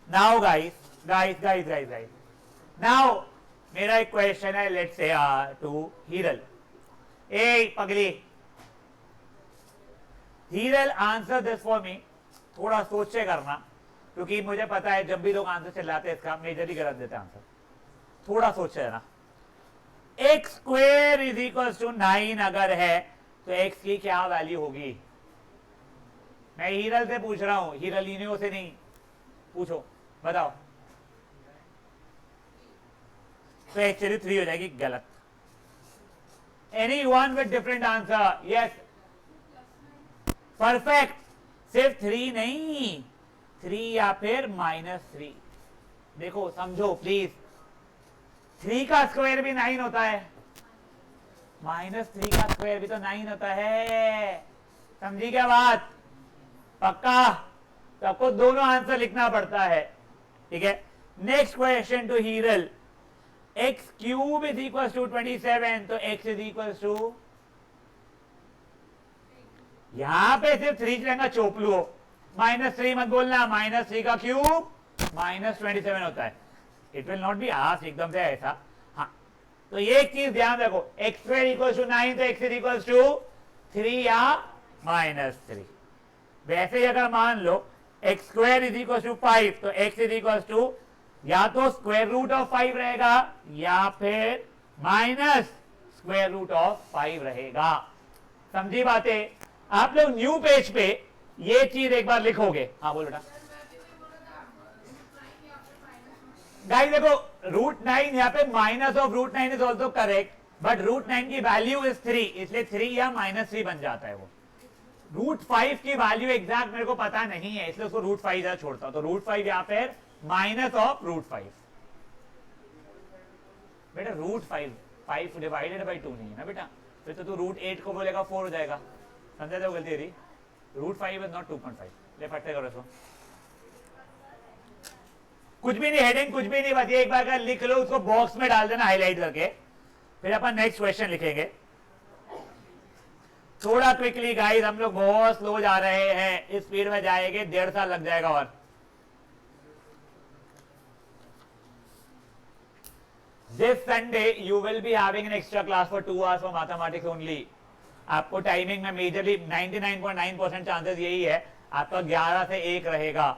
Speaker 1: Now guys guys guys guys guys now मेरा एक क्वेश्चन है, लेट्स से टू हीरल। ए पगली Hiral, answer this for me. थोड़ा सोच के करना, क्योंकि मुझे पता है जब भी लोग आंसर चिल्लाते हैं इसका मेजरली गलत देते हैं आंसर। थोड़ा सोच के ना। X square is equal to 9 अगर है तो एक्स की क्या वैल्यू होगी? मैं हीरल से पूछ रहा हूं, हीरलिनियो से नहीं। पूछो बताओ। तो एक्चुअली 3 हो जाएगी, गलत। Any one with different answer? Yes perfect. सिर्फ 3 नहीं, 3 या फिर -3। देखो समझो प्लीज, 3 का स्क्वायर भी 9 होता है, -3 का स्क्वायर भी तो 9 होता है। समझी क्या बात? पक्का? तो आपको दोनों आंसर लिखना पड़ता है, ठीक है। Next question to Hiral. X cube is equal to 27, तो एक्स इज इक्वल टू, यहां पे सिर्फ 3 चलेगा, चोपलू हो। -3 मत बोलना, -3 का क्यूब -27 होता है। It will not be asked एकदम से ऐसा। हाँ तो ये एक चीज ध्यान रखो, एक्स स्क्वायर इक्वल टू 9 तो एक्स इज इक्वल टू 3 या -3। वैसे ही अगर मान लो x square is equal to 5 तो एक्स इज इक्वल टू या तो स्क्वायर रूट ऑफ 5 रहेगा या फिर माइनस स्क्वायर रूट ऑफ 5 रहेगा। समझी बातें? आप लोग न्यू पेज पे ये चीज एक बार लिखोगे। हाँ बोलो बेटा। गाइस देखो √9 यहाँ पे minus of √9 is also correct, but √9 की वैल्यू इज 3, इसलिए 3 या -3 बन जाता है। वो √5 की वैल्यू एग्जैक्ट मेरे को पता नहीं है, इसलिए उसको √5 जरा छोड़ता हूं। तो √5 या फिर माइनस ऑफ √5। बेटा √5 डिवाइडेड बाई 2 नहीं है ना बेटा, फिर तो तू √8 को बोलेगा 4 हो जाएगा। समझा जाओ गलती रही। √5 इज नॉट 2.5। ले फटते करो इसको। कुछ भी नहीं, हेडिंग कुछ भी नहीं, बस ये एक बार अगर लिख लो उसको बॉक्स में डाल देना हाईलाइट करके, फिर अपन नेक्स्ट क्वेश्चन लिखेंगे। थोड़ा क्विकली गाइस, हम लोग बहुत स्लो जा रहे हैं, इस स्पीड में जाएंगे 1.5 साल लग जाएगा। और this Sunday you will be having an extra class for 2 hours for mathematics only. आपको टाइमिंग में मेजरली 99.9% चांसेस यही है आपका 11 से 1 रहेगा,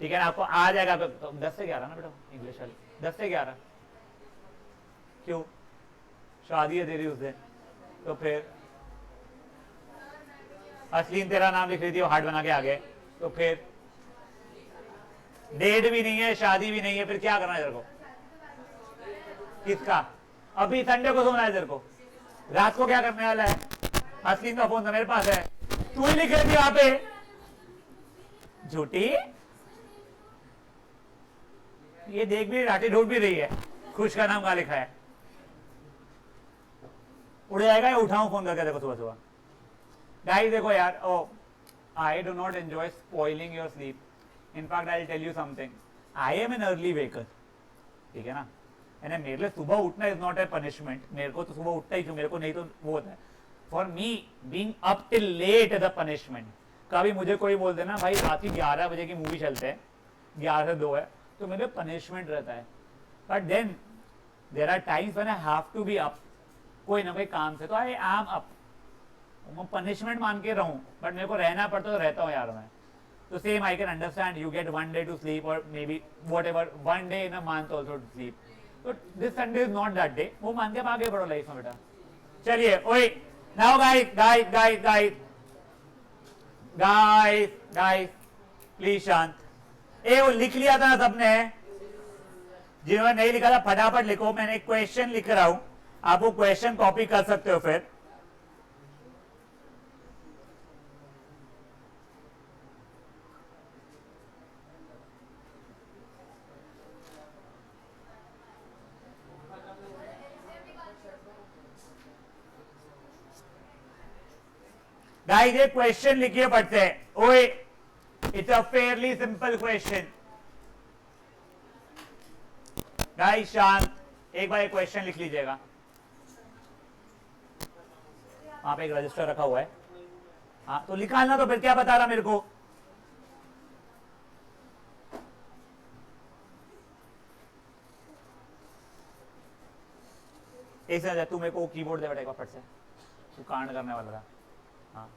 Speaker 1: ठीक है ना। आपको आ जाएगा तो 10 से 11 ना बेटा, इंग्लिश वाली 10 से 11। क्यों? शादी है तेरी उस दिन, तो फिर असलीन तेरा नाम लिख रही थी, वो हार्ट बना के आ गए, तो फिर डेट भी नहीं है, शादी भी नहीं है, फिर क्या करना है तेरे को? किसका? अभी संडे को सोना है तेरे को, रात को क्या करने वाला है? असलीन का फोन तो मेरे पास है, तू ही लिख रही थी वहां पे। झूठी, ये देख भी राठी ढूंढ भी रही है, खुश का नाम कहां लिखा है। उड़ जाएगा या उठाऊं फोन करके देखो सुबह सुबह। गाइस देखो यार, oh I do not enjoy spoiling your sleep. In fact I will tell you something, I am an early waker, ठीक है ना। यानी मेरे लिए सुबह उठना इज नॉट ए पनिशमेंट। मेरे को तो सुबह उठता ही क्यों, मेरे को नहीं तो वो होता है। For me being up till late is a punishment. कभी मुझे कोई बोल देना भाई रात की 11 बजे की मूवी चलते हैं, 11 से 2 है, तो मेरे पनिशमेंट रहता है। But then there are times when I have to be up, कोई ना कोई काम से, तो आई एम अप। मैं पनिशमेंट मान के रहूं, बट मेरे को रहना पड़ता तो रहता हूं यार मैं। तो same I can understand, you get 1 day to sleep और maybe whatever 1 day in a month also to sleep. तो this Sunday is not that day, वो मान के आगे बढ़ो लाइफ में बेटा। चलिए ओए now guys guys guys guys guys guys please शांत। ए वो लिख लिया था ना सबने, जिन्होंने नहीं लिखा था फटाफट लिखो, मैंने क्वेश्चन लिख रहा हूं, आप वो क्वेश्चन कॉपी कर सकते हो फिर। गाइस ये क्वेश्चन लिखिए फट से। ओए it's a fairly simple question. Guys शांत, एक बार क्वेश्चन लिख लीजिएगा। वहां पे एक रजिस्टर रखा हुआ है, हाँ तो निकालना, तो फिर क्या बता रहा मेरे को। एक से तू मेरे को कीबोर्ड दे बेटा एक बार फट से, तू कांड करने वाला था। हाँ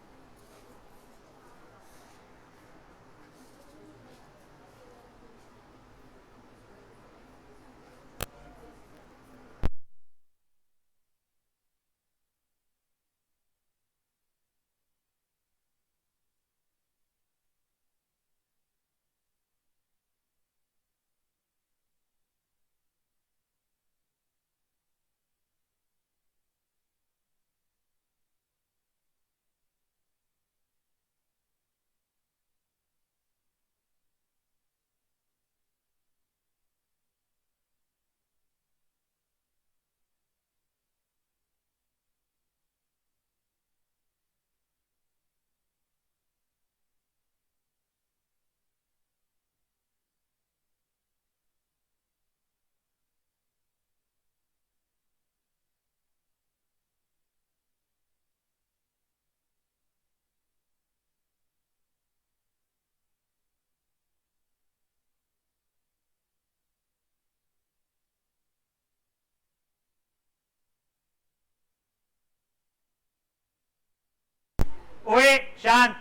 Speaker 1: ओए शांत,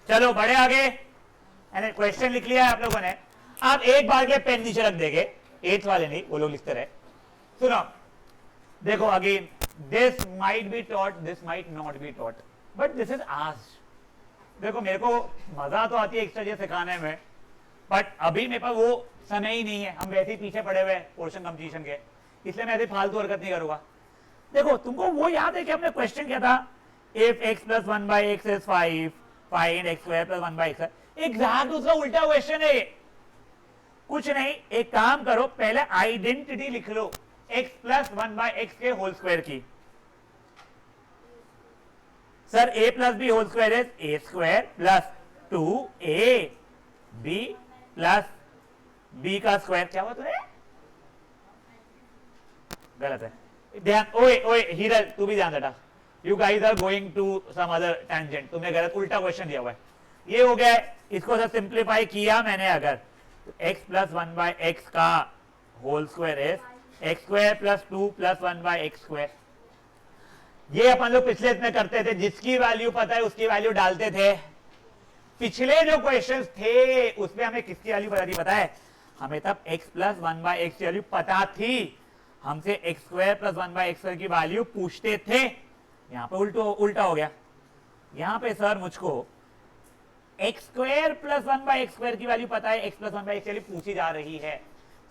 Speaker 1: चलो बढ़े आगे। क्वेश्चन लिख लिया है आप लोगों ने, आप एक बार के पेन नीचे रख देंगे, 8th वाले नहीं, वो लोग लिखते रहे। सुनो देखो, again this might be taught, this might not be taught, but this is asked. देखो मेरे को मजा तो आती है एक्स्ट्रा चीज सिखाने में, बट अभी मेरे पास वो समय ही नहीं है, हम वैसे ही पीछे पड़े हुए पोर्शन कंप्लीशन के, इसलिए मैं ऐसे फालतू हरकत नहीं करूंगा। देखो तुमको वो याद है कि हमने क्वेश्चन किया था, if x plus 1 by x is 5, find x square plus 1 by x। Exact उसका उल्टा क्वेश्चन है। कुछ नहीं, एक काम करो, पहले आइडेंटिटी लिख लो x plus 1 by x के होल स्क्वायर की। Sir a plus b whole square is a square plus 2ab plus b का स्क्वायर। क्या हुआ तुझे? गलत है, ध्यान। ओए ओए हीरल तू भी ध्यान देना, you guys are going to some other tangent, तुमने गलत उल्टा क्वेश्चन दिया हुआ है। ये हो गया है, इसको सब सिंप्लीफाई किया मैंने अगर, तो x प्लस 1 बाय एक्स का whole square is x square plus 2 plus 1 by x square. ये अपन लोग पिछले में करते थे, जिसकी वैल्यू पता है उसकी वैल्यू डालते थे। पिछले जो क्वेश्चंस थे उसमें हमें किसकी वैल्यू पता थी, पता है हमें तब x प्लस 1 बाय एक्स की वैल्यू पता थी, हमसे x square plus 1 by x square की वैल्यू पूछते थे। यहां पे उल्टा हो गया, यहां पे सर मुझको x square plus 1 by x square की वैल्यू पता है, एक्स प्लस 1 बाय एक्स की वैल्यू पूछी जा रही है।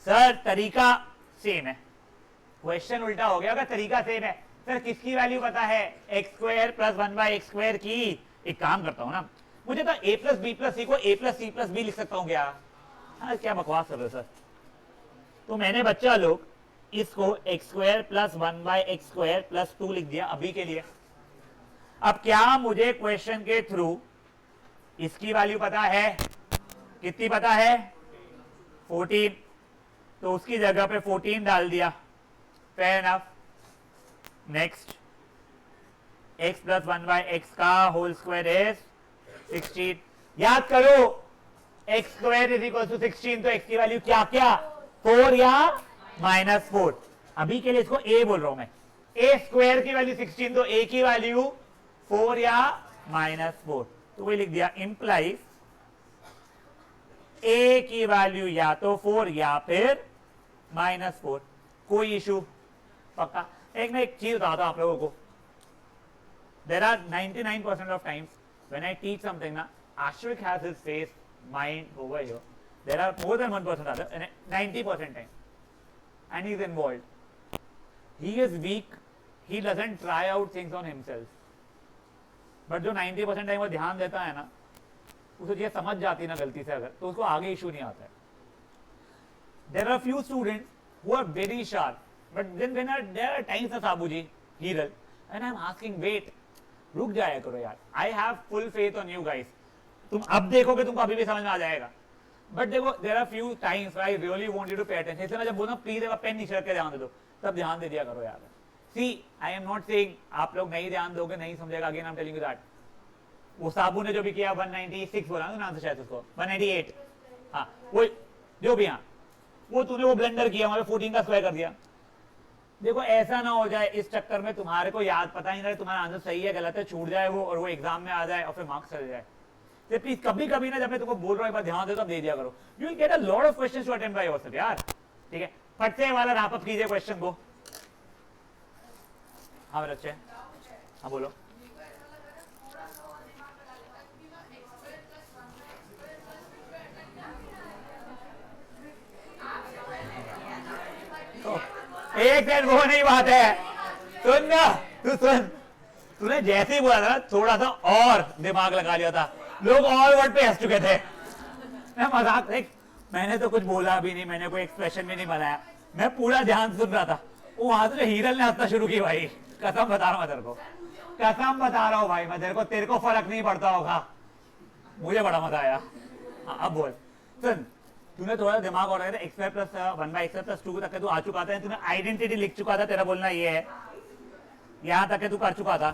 Speaker 1: सर तरीका सेम है, क्वेश्चन उल्टा हो गया, अगर तरीका सेम है। सर किसकी वैल्यू पता है, x square plus 1 by x square की। एक काम करता हूं ना, मुझे तो a plus b plus c को a plus c plus b लिख सकता हूं क्या? हाँ क्या बकवास कर रहे हो सर। तो मैंने बच्चा लोग इसको x square plus 1 by x square plus 2 लिख दिया अभी के लिए। अब क्या मुझे क्वेश्चन के थ्रू इसकी वैल्यू पता है, कितनी पता है, 14, तो उसकी जगह पे 14 डाल दिया, fair enough. Next, x plus 1 by x का होल स्क्वायर इज 16। याद करो x square is equal to 16, तो x की वैल्यू क्या क्या, 4 या -4। अभी के लिए इसको a बोल रहा हूं मैं, a स्क्वायर की वैल्यू 16, तो a की वैल्यू 4 या -4, तो वही लिख दिया, इंप्लाइज a की वैल्यू या तो 4 या फिर -4। कोई इशू पक्का। एक ना एक चीज बताता हूं आप लोगों को, there are 99% of times when I teach something na, Ashwik has his face mind over here, there are more than 1% other, 90% time and he's involved. He is weak. He doesn't try out things on himself. But जो 90% time वो ध्यान देता है ना, उसे ये समझ जाती है ना गलती से अगर, तो उसको आगे इशू नहीं आता है. There are few students who are very sharp, but then when there are times na Sabu ji, Hiral, and I'm asking, wait, रुक जाया करो यार. I have full faith on you guys. तुम अब देखोगे तुमको अभी भी समझ में आ जाएगा. बट देखो there are few times I really want you to pay attention. इसलिए जब बोलो प्लीज एक पेन नीचे रख के ध्यान दे दो, तब ध्यान दे दिया करो यार. सी आई एम नॉट सेइंग आप लोग नहीं ध्यान दोगे नहीं समझेगा. Again I am telling you that. वो साबू ने जो भी किया 196 बोला ना नाम से शायद उसको 198, हाँ वो जो भी, हाँ वो तूने वो ब्लेंडर किया वहां पे 14 का स्क्वायर कर दिया. देखो ऐसा ना हो जाए इस चक्कर में तुम्हारे को याद पता ही नहीं तुम्हारा आंसर सही है गलत है, छूट जाए वो और वो एग्जाम में आ जाए और फिर मार्क्स चले जाए. तो प्लीज कभी कभी ना जब मैं तुमको बोल रहा हूं एक बार ध्यान दे तो दे दिया करो. You will get a lot of questions to attempt by yourself यार. ठीक है, फट से वाला रैप अप कीजिए क्वेश्चन को. हाँ मेरे अच्छे, हाँ बोलो. एक सेकंड, वो नहीं बात है. सुन ना, तू सुन, तूने जैसे ही बोला था थोड़ा सा और दिमाग लगा लिया था, लोग और वर्ड पे हंस चुके थे. मैं मजाक देख, मैंने तो कुछ बोला भी नहीं, मैंने कोई एक्सप्रेशन भी नहीं बनाया, मैं पूरा ध्यान सुन रहा था. वो वहां से हीरल ने हंसना शुरू की भाई. कसम बता रहा हूँ तेरे को, कसम बता रहा हूँ भाई मैं तेरे को फर्क नहीं पड़ता होगा. मुझे बड़ा मजा आया. अब बोल. सुन, तूने थोड़ा दिमाग और रहा था. x² + 1/x² + 2 तक तू आ चुका था. तूने आइडेंटिटी लिख चुका था. तेरा बोलना ये है, यहां तक तू कर चुका था.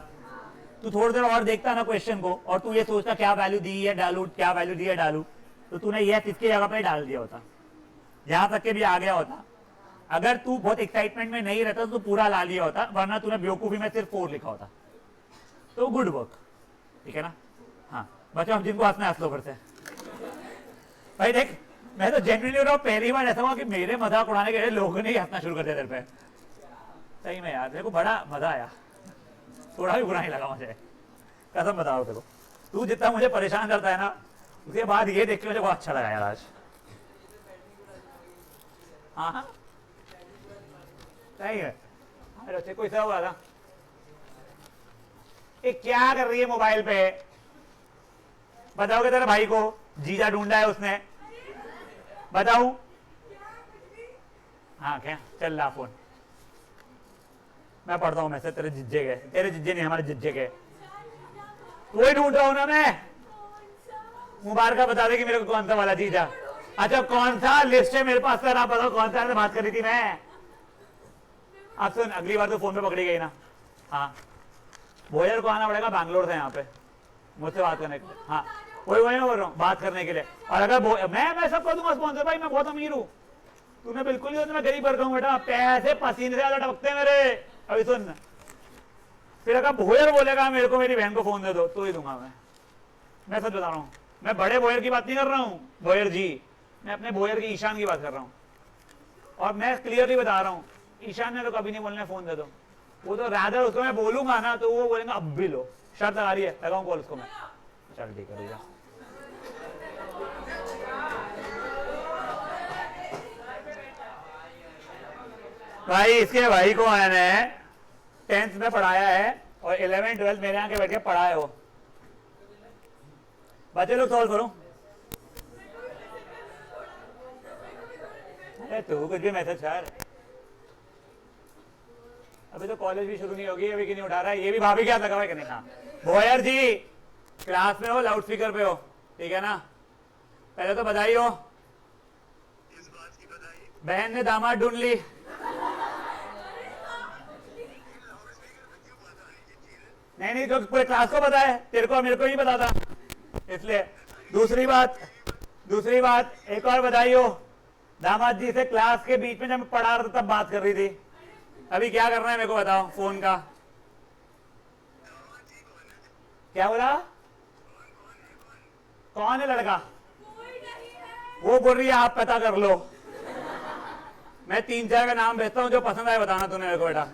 Speaker 1: तू थोड़ी देर और देखता ना क्वेश्चन को और तू ये सोचता क्या वैल्यू दी है डालू, क्या वैल्यू दी है डालू, तो तूने ये किसकी जगह पे डाल दिया होता, यहां तक के भी आ गया होता. अगर तू बहुत एक्साइटमेंट में नहीं रहता तो पूरा ला लिया होता, वरना तूने बेवकूफी में सिर्फ 4 लिखा होता. तो गुड वर्क. ठीक है ना. हाँ बच्चों, हम जिनको हंसना हंस लो फिर से. भाई देख, मैं तो जेन्युइनली रहा हूँ, पहली बार ऐसा हुआ कि मेरे मजाक उड़ाने के लिए लोगों ने हंसना शुरू कर दिया तेरे पे. सही में यार, मेरे को बड़ा मजा आया. थोड़ा भी बुरा नहीं लगा मुझे, कसम बता रहा हूँ तेरे को. तू जितना मुझे परेशान करता है ना, उसके बाद ये देख के मुझे बहुत अच्छा लगा यार आज. हाँ सही है. अरे कोई सा हुआ था, ये क्या कर रही है मोबाइल पे, बताओगे तेरे भाई को जीजा ढूंढा है उसने, बताऊं? हाँ क्या चल रहा फोन, मैं पढ़ता हूँ मैसेज. तेरे जिज्जे के, तेरे जिज्जे नहीं हमारे जिज्जे के. कोई ढूंढ रहा हूं ना मैं. मुबारक बता दे कि मेरे को कौन सा वाला जीजा. अच्छा कौन सा लिस्ट है मेरे पास, सर आप बताओ कौन सा बात कर रही थी मैं. आप सुन, अगली बार तो फोन पे पकड़ी गई ना. हाँ भोयर को आना पड़ेगा बैंगलोर से यहाँ पे मुझसे बात करने के लिए. हाँ वही बोल रहा हूँ, बात करने के लिए. और अगर मैं सब कर दूंगा स्पॉन्सर भाई, मैं बहुत अमीर हूँ. तूने बिल्कुल नहीं, मैं गरीब वर्ग हूँ बेटा. पैसे पसीने से ज्यादा टपकते हैं मेरे. अभी सुन, फिर अगर भोयर बोलेगा मेरे को मेरी बहन को फोन दे दो तो ही दूंगा मैं सच बता रहा हूँ. मैं बड़े भोयर की बात नहीं कर रहा हूँ भोयर जी, मैं अपने भोयर की ईशान की बात कर रहा हूँ. और मैं क्लियरली बता रहा हूँ, ईशान ने तो कभी नहीं बोलना फोन दे दो. वो तो राधर उसको मैं बोलूंगा ना तो वो बोलेंगे अब भी लो. शर्त लगा रही है, लगाऊं कॉल उसको मैं. चल ठीक है भैया. भाई इसके भाई को मैंने 10th में पढ़ाया है और 11th 12th मेरे यहाँ के बैठ के पढ़ा है वो. बच्चे लोग सॉल्व करो. अरे तू कुछ भी मैसेज कर. अभी तो कॉलेज भी शुरू नहीं होगी, अभी नहीं उठा रहा है. ये भी भाभी क्या लगा हुआ है कि नहीं. हाँ भोयर जी क्लास में हो, लाउड स्पीकर पे हो, ठीक है ना. पहले तो बधाई हो, बहन ने दामाद ढूंढ ली. नहीं जो पूरे क्लास को पता है, तेरे को और मेरे को ही पता था इसलिए. दूसरी बात एक और बधाई हो, दामाद जी से क्लास के बीच में जब मैं पढ़ा रहा था तब बात कर रही थी. अभी क्या करना है मेरे को बताओ फोन का. क्या बोला, कौन है लड़का? वो बोल रही है आप पता कर लो. मैं 3-4 का नाम भेजता हूं, जो पसंद आए बताना तूने मेरे को बेटा.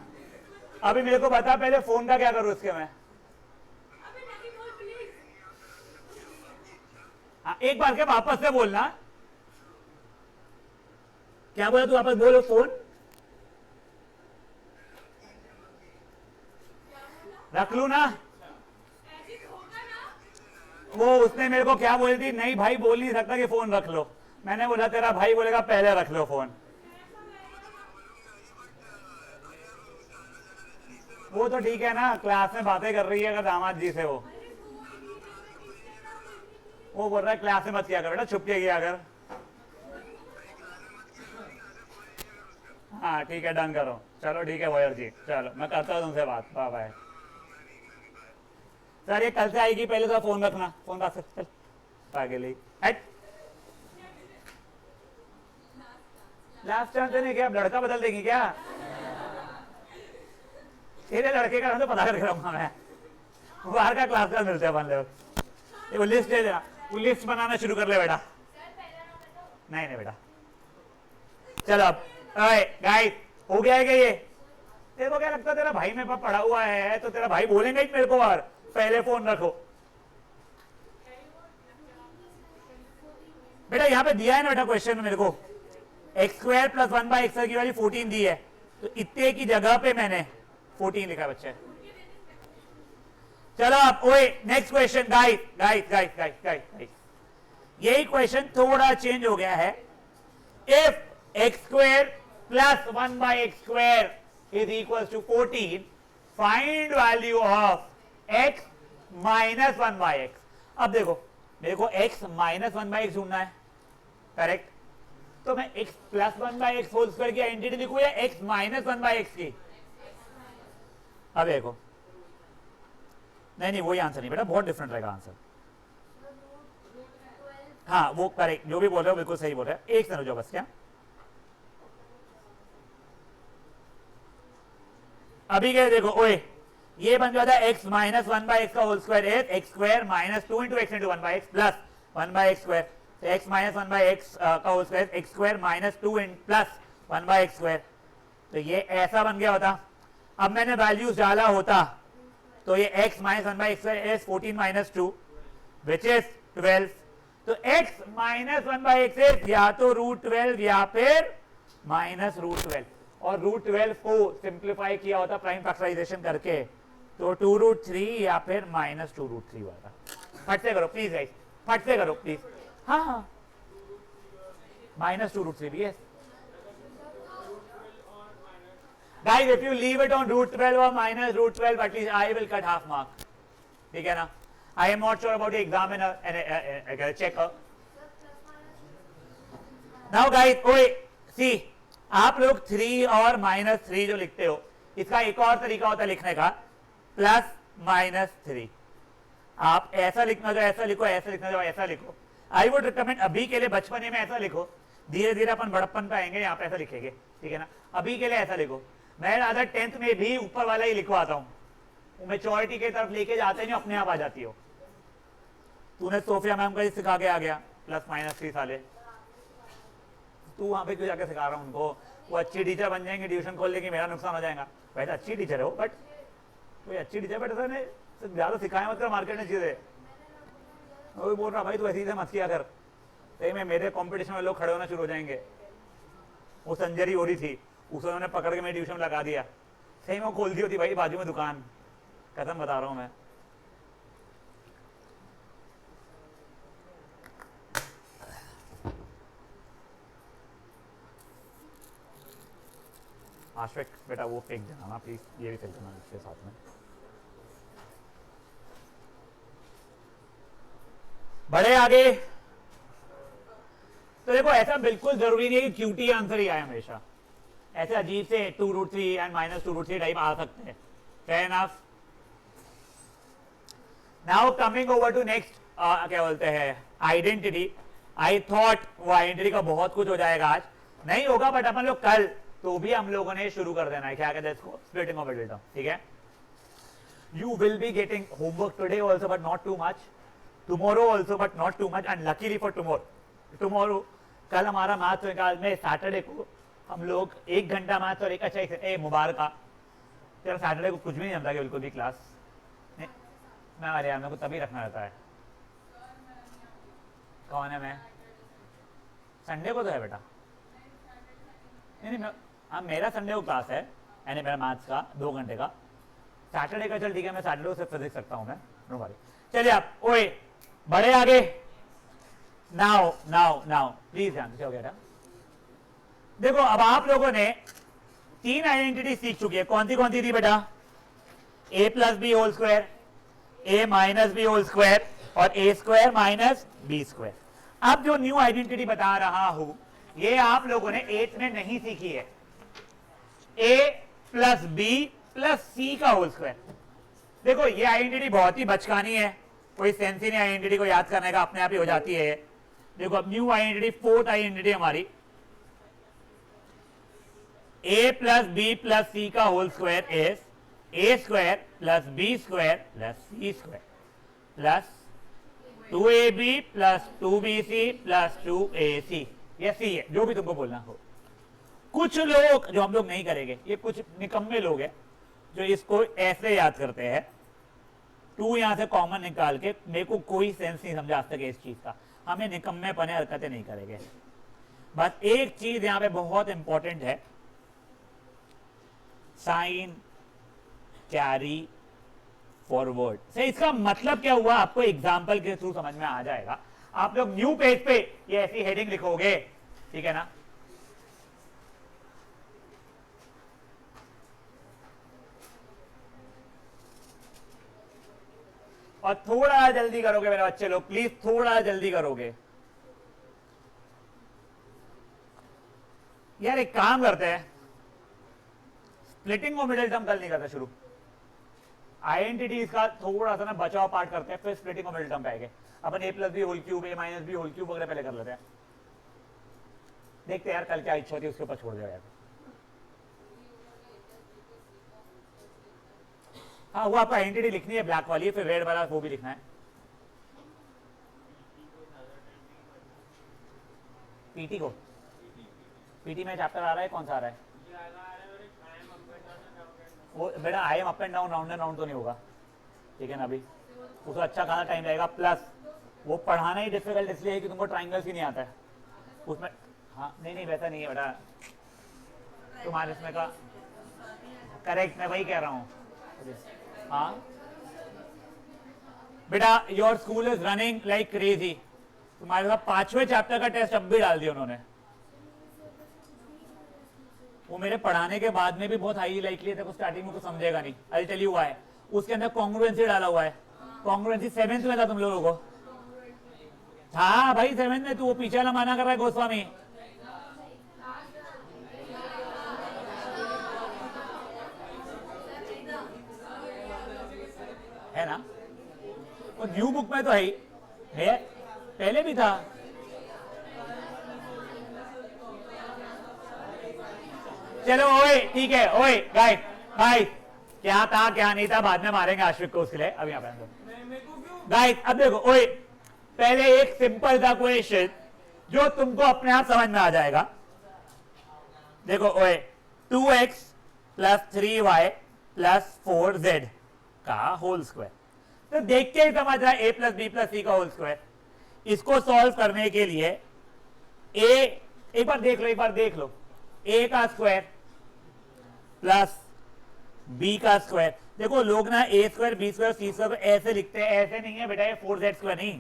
Speaker 1: अभी मेरे को बता पहले फोन का क्या करूं उसके मैं. हाँ एक बार के वापस से बोलना. क्या बोला तू, वापस बोलो. फोन रख लू ना? वो उसने मेरे को क्या बोली थी, नहीं भाई बोल नहीं सकता कि फोन रख लो। मैंने बोला तेरा भाई बोलेगा पहले रख लो फोन। वो तो ठीक है ना, क्लास में बातें कर रही है अगर दामाद जी से। वो बोल रहा है क्लास में मत किया कर बेटा, छुप के किया कर। हाँ ठीक है, डन करो। चलो ठीक है वॉयर जी, चलो मैं करता हूँ तुमसे बात। Bye bye sir. ये कल से आएगी, पहले तो फोन रखना। फोन रख, चल पागल ही। हट, लास्ट चांस देने क्या, अब लड़का बदल देगी क्या? तेरे लड़के का तो पता करके रहूंगा मैं। बाहर का क्लास का मिलते हैं अपन लोग। वो लिस्ट दे देना, वो लिस्ट बनाना शुरू कर ले बेटा। नहीं नहीं बेटा, चलो अब गाइस हो गया है क्या ये? तेरे को क्या लगता है तेरा भाई मेरे पास पढ़ा हुआ है तो तेरा भाई बोलेंगे ही मेरे को बाहर पहले फोन रखो? बेटा यहाँ पे दिया है ना बेटा क्वेश्चन में मेरे को, एक्स स्क्वायर प्लस 1/x की वैल्यू 14 दी है, तो इतने की जगह पे मैंने 14 लिखा बच्चे। चलो अब ओए next question. Guys guys guys guys guys, यही क्वेश्चन थोड़ा चेंज हो गया है। If x square plus 1/x² is equals to 14, find value of x minus 1/x। अब देखो मेरे को x minus 1/x ढूंढना है, करेक्ट? तो मैं x plus 1/x whole square की आइडेंटिटी लिखूं या x minus 1/x की? अब देखो, नहीं नहीं वही आंसर नहीं बेटा, बहुत डिफरेंट रहेगा आंसर। हाँ वो करेक्ट, जो भी बोल रहे हो बिल्कुल सही बोल रहे हो। एक सेकंड रुको बस। क्या अभी क्या देखो ओए, ये बन जाता है x माइनस 1/x का whole square is x square minus 2 into x into 1/x plus 1/x square. तो x माइनस 1/x का whole square x square minus 2 plus 1/x square. तो ये ऐसा बन गया होता। अब मैंने वैल्यूज डाला होता तो ये x minus 1/x square is 14 minus 2 which is 12। तो x माइनस 1/x इज या तो √12 या फिर माइनस √12। और √12 को सिंप्लीफाई किया होता प्राइम फैक्टराइजेशन करके, तो 2√3 या फिर माइनस 2√3 होता। फट से करो प्लीज गाइस, फट से करो प्लीज। हाँ हाँ माइनस 2√3 भी है guys. If you leave it on √12 और minus √12 at least I will cut half mark, ठीक है ना? I am not sure about the examiner and checker. Now guys, ओए see, आप लोग 3 और -3 जो लिखते हो, इसका एक और तरीका होता है लिखने का, प्लस -3। आप ऐसा लिखना जो ऐसा लिखो, ऐसा लिखना जो ऐसा लिखो। आई वुड रिकमेंड अभी के लिए बचपने में ऐसा लिखो, धीरे धीरे अपन बड़प्पन पे आएंगे यहाँ पे ऐसा लिखेंगे, ठीक है ना? अभी के लिए ऐसा लिखो। मैं राधा 10th में भी ऊपर वाला ही लिखवाता हूँ, मेच्योरिटी की तरफ लेके जाते नहीं, अपने आप आ जाती हो। तूने सोफिया मैम का सिखा के आ गया +-3 साले, तू वहां पे क्यों जाके सिखा रहा हूँ उनको? वो अच्छी टीचर बन जाएंगे, ट्यूशन खोल लेंगे, मेरा नुकसान हो जाएगा। वैसे अच्छी टीचर है वो, बट कोई अच्छी टीचर बट ज्यादा सिखाया मत कर मार्केट में चीजें। वो बोल रहा भाई तू ऐसी मत किया कर, सही में मेरे कंपटीशन में लोग खड़े होना शुरू हो जाएंगे। वो संजरी हो रही थी, उसे उन्होंने पकड़ के मेरे ट्यूशन लगा दिया। सही में वो खोल दी होती भाई बाजू में दुकान, कसम बता रहा हूँ मैं। आश्विक बेटा वो फेंक देना ना प्लीज, ये भी फेंक देना इसके साथ में। बड़े आगे तो देखो, ऐसा बिल्कुल जरूरी नहीं है कि क्यूटी आंसर ही आए हमेशा। ऐसे अजीब से 2√3 एंड -2√3 टाइप आ सकते हैं। Fair enough. Now coming over to next, क्या बोलते हैं, आइडेंटिटी। आई थॉट वो आइडेंटिटी का बहुत कुछ हो जाएगा, आज नहीं होगा, बट अपन लोग कल तो भी हम लोगों ने शुरू कर देना है। क्या कहते हैं इसको? स्प्लिटिंग ऑफ डेटा, ठीक है? You will be getting homework today also but not too much, tomorrow also but not too much, and luckily for tomorrow कल हमारा मैथ्स निकाल में सैटरडे को हम लोग 1 घंटा मैथ्स और एक अच्छा मुबारक तेरा सैटरडे को कुछ भी नहीं जमता बिल्कुल भी क्लास मैं। अरे यार मेरे को तभी रखना रहता है। कौन है? मैं संडे को तो है बेटा। नहीं हाँ मेरा संडे को क्लास है, यानी मेरा मैथ्स का 2 घंटे का। सैटरडे का चल ठीक है, मैं सैटरडे से फिजिक्स सकता हूं मैं, नो वरी। चलिए आप ओए बड़े आगे। नाउ नाउ नाउ प्लीज ध्यान से, हो गया था। देखो अब आप लोगों ने 3 आइडेंटिटी सीख चुकी है, कौन सी थी बेटा? a plus b whole square, a minus b whole square और a square minus b square. अब जो न्यू आइडेंटिटी बता रहा हूं ये आप लोगों ने 8th में नहीं सीखी है, a plus b plus c का होल स्क्वायर। देखो ये आइडेंटिटी बहुत ही बचकानी है, कोई सेंस ही नहीं आइडेंटिटी को याद करने का, अपने आप ही हो जाती है। देखो अब न्यू आइडेंटिटी, फोर्थ आइडेंटिटी हमारी a plus b plus c का whole square is a square plus b square plus c square plus 2ab plus 2bc plus 2ac। ये सी है, जो भी तुमको बोलना हो। कुछ लोग, जो हम लोग नहीं करेंगे, ये कुछ निकम्मे लोग हैं जो इसको ऐसे याद करते हैं, 2 यहां से कॉमन निकाल के, मेरे को कोई सेंस नहीं समझा सके इस चीज का, हमें निकम्मे पने हरकतें नहीं करेंगे। बस एक चीज यहां पे बहुत इंपॉर्टेंट है, साइन कैरी फॉरवर्ड से इसका मतलब क्या हुआ आपको एग्जांपल के थ्रू समझ में आ जाएगा। आप लोग न्यू पेज पे ये ऐसी हेडिंग लिखोगे, ठीक है ना? और थोड़ा जल्दी करोगे मेरे बच्चे लोग, प्लीज थोड़ा जल्दी करोगे यार। एक काम करते हैं, स्प्लिटिंग और मिडिल टर्म कल नहीं करते शुरू, आइडेंटिटीज का थोड़ा सा ना बचाव पार्ट करते हैं, फिर स्प्लिटिंग और मिडिल टर्म पे आएंगे। अपन a plus b whole cube, a minus b whole cube वगैरह पहले कर लेते हैं। देखते हैं यार कल क्या इच्छा होती है, उसके ऊपर छोड़ देगा। हाँ वो आपको आइडेंटिटी लिखनी है, ब्लैक वाली, फिर रेड वाला वो भी लिखना है। पीटी को, पीटी में चैप्टर आ रहा है, कौन सा आ रहा है? वो बेटा आई am up and down, round and round तो नहीं होगा, ठीक है ना? अभी उसको अच्छा खासा टाइम लगेगा, प्लस वो पढ़ाना ही डिफिकल्ट इसलिए है कि तुमको ट्राइंगल्स ही नहीं आता है उसमें। हाँ नहीं वैसा नहीं है बेटा, तुम्हारे इसमें का करेक्ट, मैं वही कह रहा हूँ। हाँ बेटा your school is running like crazy, तुम्हारे साथ 5वें चैप्टर का टेस्ट अब भी डाल दिया उन्होंने। वो मेरे पढ़ाने के बाद में भी बहुत हाई लाइकली है, तो स्टार्टिंग में तो समझेगा नहीं, आई टेल यू व्हाई। उसके अंदर कॉन्ग्रुएंसी डाला हुआ है, कॉन्ग्रुएंसी 7th में था तुम लोगों को। हाँ भाई 7th में, तू वो पीछे वाला माना कर रहा है गोस्वामी। है ना? वो न्यू बुक में तो है, पहले भी था। चलो ओए ठीक है, ओए गाइस गाइस, क्या था क्या नहीं था बाद में मारेंगे आश्विक को उसके लिए, अब यहाँ पे गाइस। अब देखो ओए, पहले एक सिंपल सा क्वेश्चन जो तुमको अपने आप समझ में आ जाएगा। देखो ओए, 2x plus 3y plus 4z का होल स्क्वायर, तो देख के ही समझ रहा है a plus b plus c का होल स्क्वायर। इसको सॉल्व करने के लिए एक बार देख लो, a का स्क्वायर प्लस b का स्क्वायर। देखो लोग ना a स्क्वायर बी स्क्वायर सी स्क्वायर ऐसे लिखते हैं, ऐसे नहीं है बेटा, ये 4z स्क्वायर नहीं,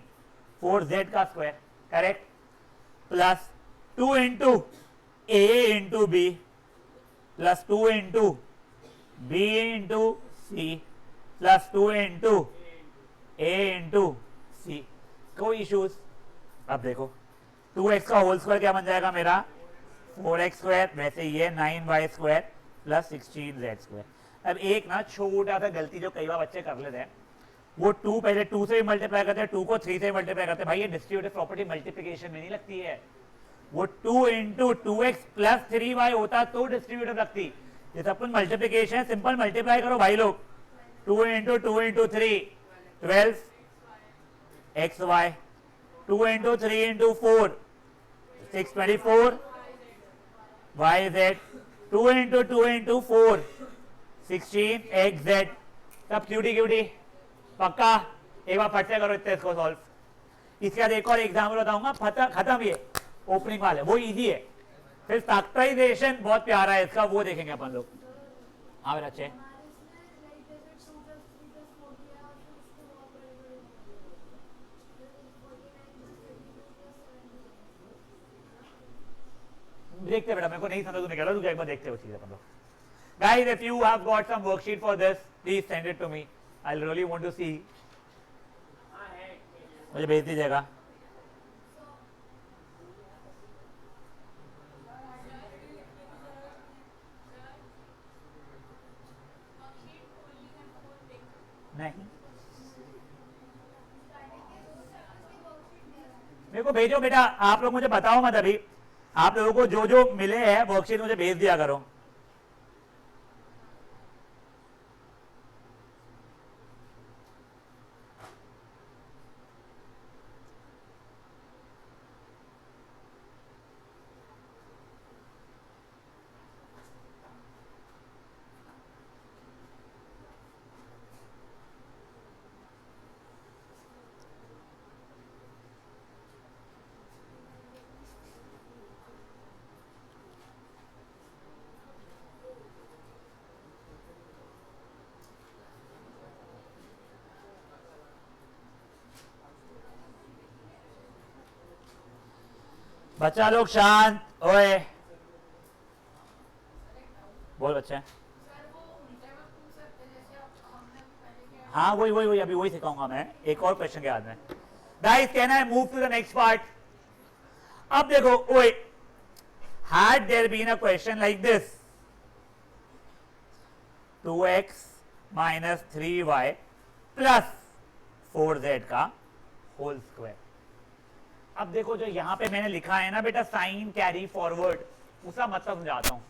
Speaker 1: 4z का square, correct, plus 2 into a into b plus 2 into b into c plus 2 into a into c. कोई इश्यूज? अब देखो 2x का होल स्क्वायर क्या बन जाएगा मेरा, 4x स्क्वायर, वैसे ये 9y square plus 16z square. अब एक ना छोटा सा गलती जो कई बार बच्चे कर लेते हैं, वो 2 पहले 2 से भी मल्टीप्लाई करते हैं, 2 को 3 से मल्टीप्लाई करते हैं। भाई ये डिस्ट्रीब्यूटिव प्रॉपर्टी मल्टीप्लिकेशन में नहीं लगती है, वो 2 इंटू 2x प्लस 3y होता तो डिस्ट्रीब्यूटिव लगती। जैसे अपन मल्टीप्लिकेशन सिंपल मल्टीप्लाई करो भाई लोग, 2 into 2 into 3 12 xy, 2 into 3 into 4 624 yz, 2 into 2 into 4 16 xz। सब क्यूटी पक्का? एक बार फट से करो इतने इसको सॉल्व। इसके बाद एक और एग्जाम्पल बताऊंगा, खत्म, ये ओपनिंग वाले वो इजी है। फिर फैक्टराइजेशन बहुत प्यारा है इसका, वो देखेंगे अपन लोग। हाँ मेरे अच्छे देखते बेटा, मेरे को नहीं समझ में क्या रुक, एक बार देखते हो चीजें हम लोग. Guys, if you have got some worksheet for this, please send it to me. I really want to see. मुझे भेज दीजिएगा. नहीं, मेरे को भेजो बेटा. आप लोग मुझे बताओ मत अभी. आप लोगों को जो जो मिले हैं वर्कशीट मुझे भेज दिया करो. बच्चा लोग शांत. ओए बोल बच्चे. हाँ वही वही वही अभी वही सिखाऊंगा मैं. एक और क्वेश्चन के बाद में. Guys, can I move to the next part? अब देखो, ओए, had there been a question like this, 2x minus 3y plus 4z का होल स्क्वायर. अब देखो, जो यहां पे मैंने लिखा है ना बेटा, साइन कैरी फॉरवर्ड, उसका मतलब समझाता हूं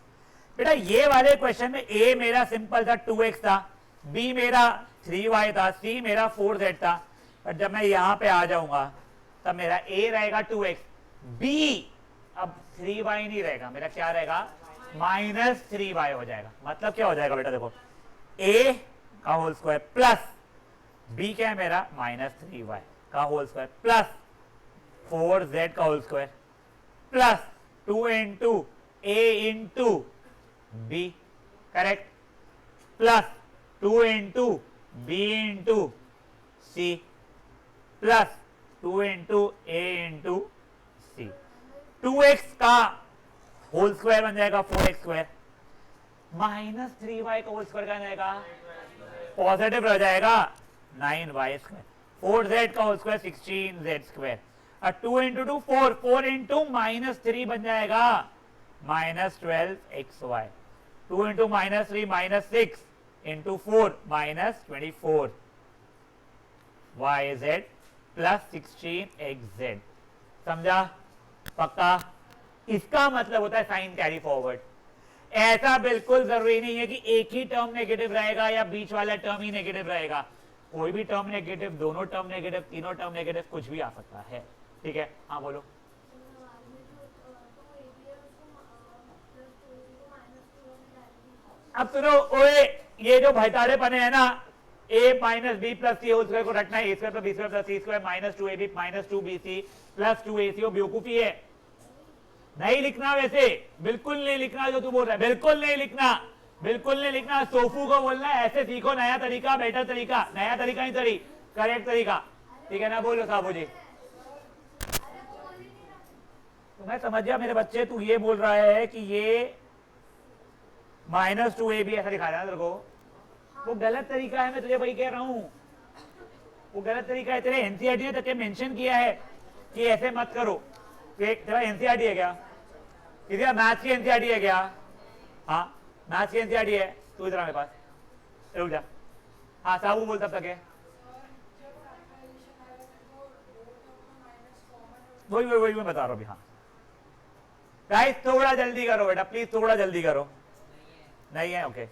Speaker 1: बेटा. ये वाले क्वेश्चन में a मेरा सिंपल था 2x था, b मेरा 3y था, c मेरा 4z था. पर जब मैं यहां पे आ जाऊंगा तब मेरा a रहेगा 2x, b अब 3y नहीं रहेगा, मेरा क्या रहेगा, माइनस 3y हो जाएगा. मतलब क्या हो जाएगा बेटा, देखो, a का होल स्क्वायर प्लस b क्या है मेरा, माइनस 3y का होल स्क्वायर प्लस 4z का whole square plus 2 into a into b, correct, plus 2 into b into c plus 2 into a into c. 2x का होल स्क्वायर बन जाएगा 4x square, minus 3y का whole square क्या जाएगा, positive रह जाएगा 9y square. 4z का whole square 16z square. 2 into 2 4, 4 into minus 3 बन जाएगा minus 12xy. 2 into minus 3 minus 6 into 4 minus 24 yz plus 16xz. समझा? पक्का? इसका मतलब होता है साइन कैरी फॉरवर्ड. ऐसा बिल्कुल जरूरी नहीं है कि एक ही टर्म नेगेटिव रहेगा या बीच वाला टर्म ही नेगेटिव रहेगा. कोई भी टर्म नेगेटिव, दोनों टर्म नेगेटिव, तीनों टर्म नेगेटिव, कुछ भी आ सकता है. ठीक है, हाँ बोलो. अब सुनो, ओए, ये जो भैताड़े पने हैं ना, a minus b plus c whole square को रखना है, a square plus b square plus c square minus 2ab minus 2bc plus 2ac. वो बेवकूफी है, नहीं लिखना. वैसे बिल्कुल नहीं लिखना जो तू बोल रहा है, बिल्कुल नहीं लिखना, बिल्कुल नहीं लिखना. सोफू को बोलना है ऐसे सीखो, नया तरीका, बेटर तरीका, नया तरीका नहीं तरी, करेक्ट तरीका. ठीक है ना? बोलो साहब जी. तो मैं समझ गया मेरे बच्चे, तू ये बोल रहा है कि ये माइनस 2ab ऐसा दिखा रहा है तेरे को. वो गलत तरीका है, मैं तुझे वही कह रहा हूं, वो गलत तरीका है. तेरे एनसीईआरटी ने तुझे मेंशन किया है कि ऐसे मत करो. तेरा एनसीईआरटी है क्या? किसी का मैथ्स की एनसीईआरटी है क्या? हाँ, मैथ्स की एनसीईआरटी है. तू इधर मेरे पास रुक जा. हाँ साहू बोल, तब तक है वही वही वही मैं बता रहा हूँ अभी. हाँ गाइस, थोड़ा जल्दी करो बेटा, प्लीज थोड़ा जल्दी करो. नहीं है? ओके.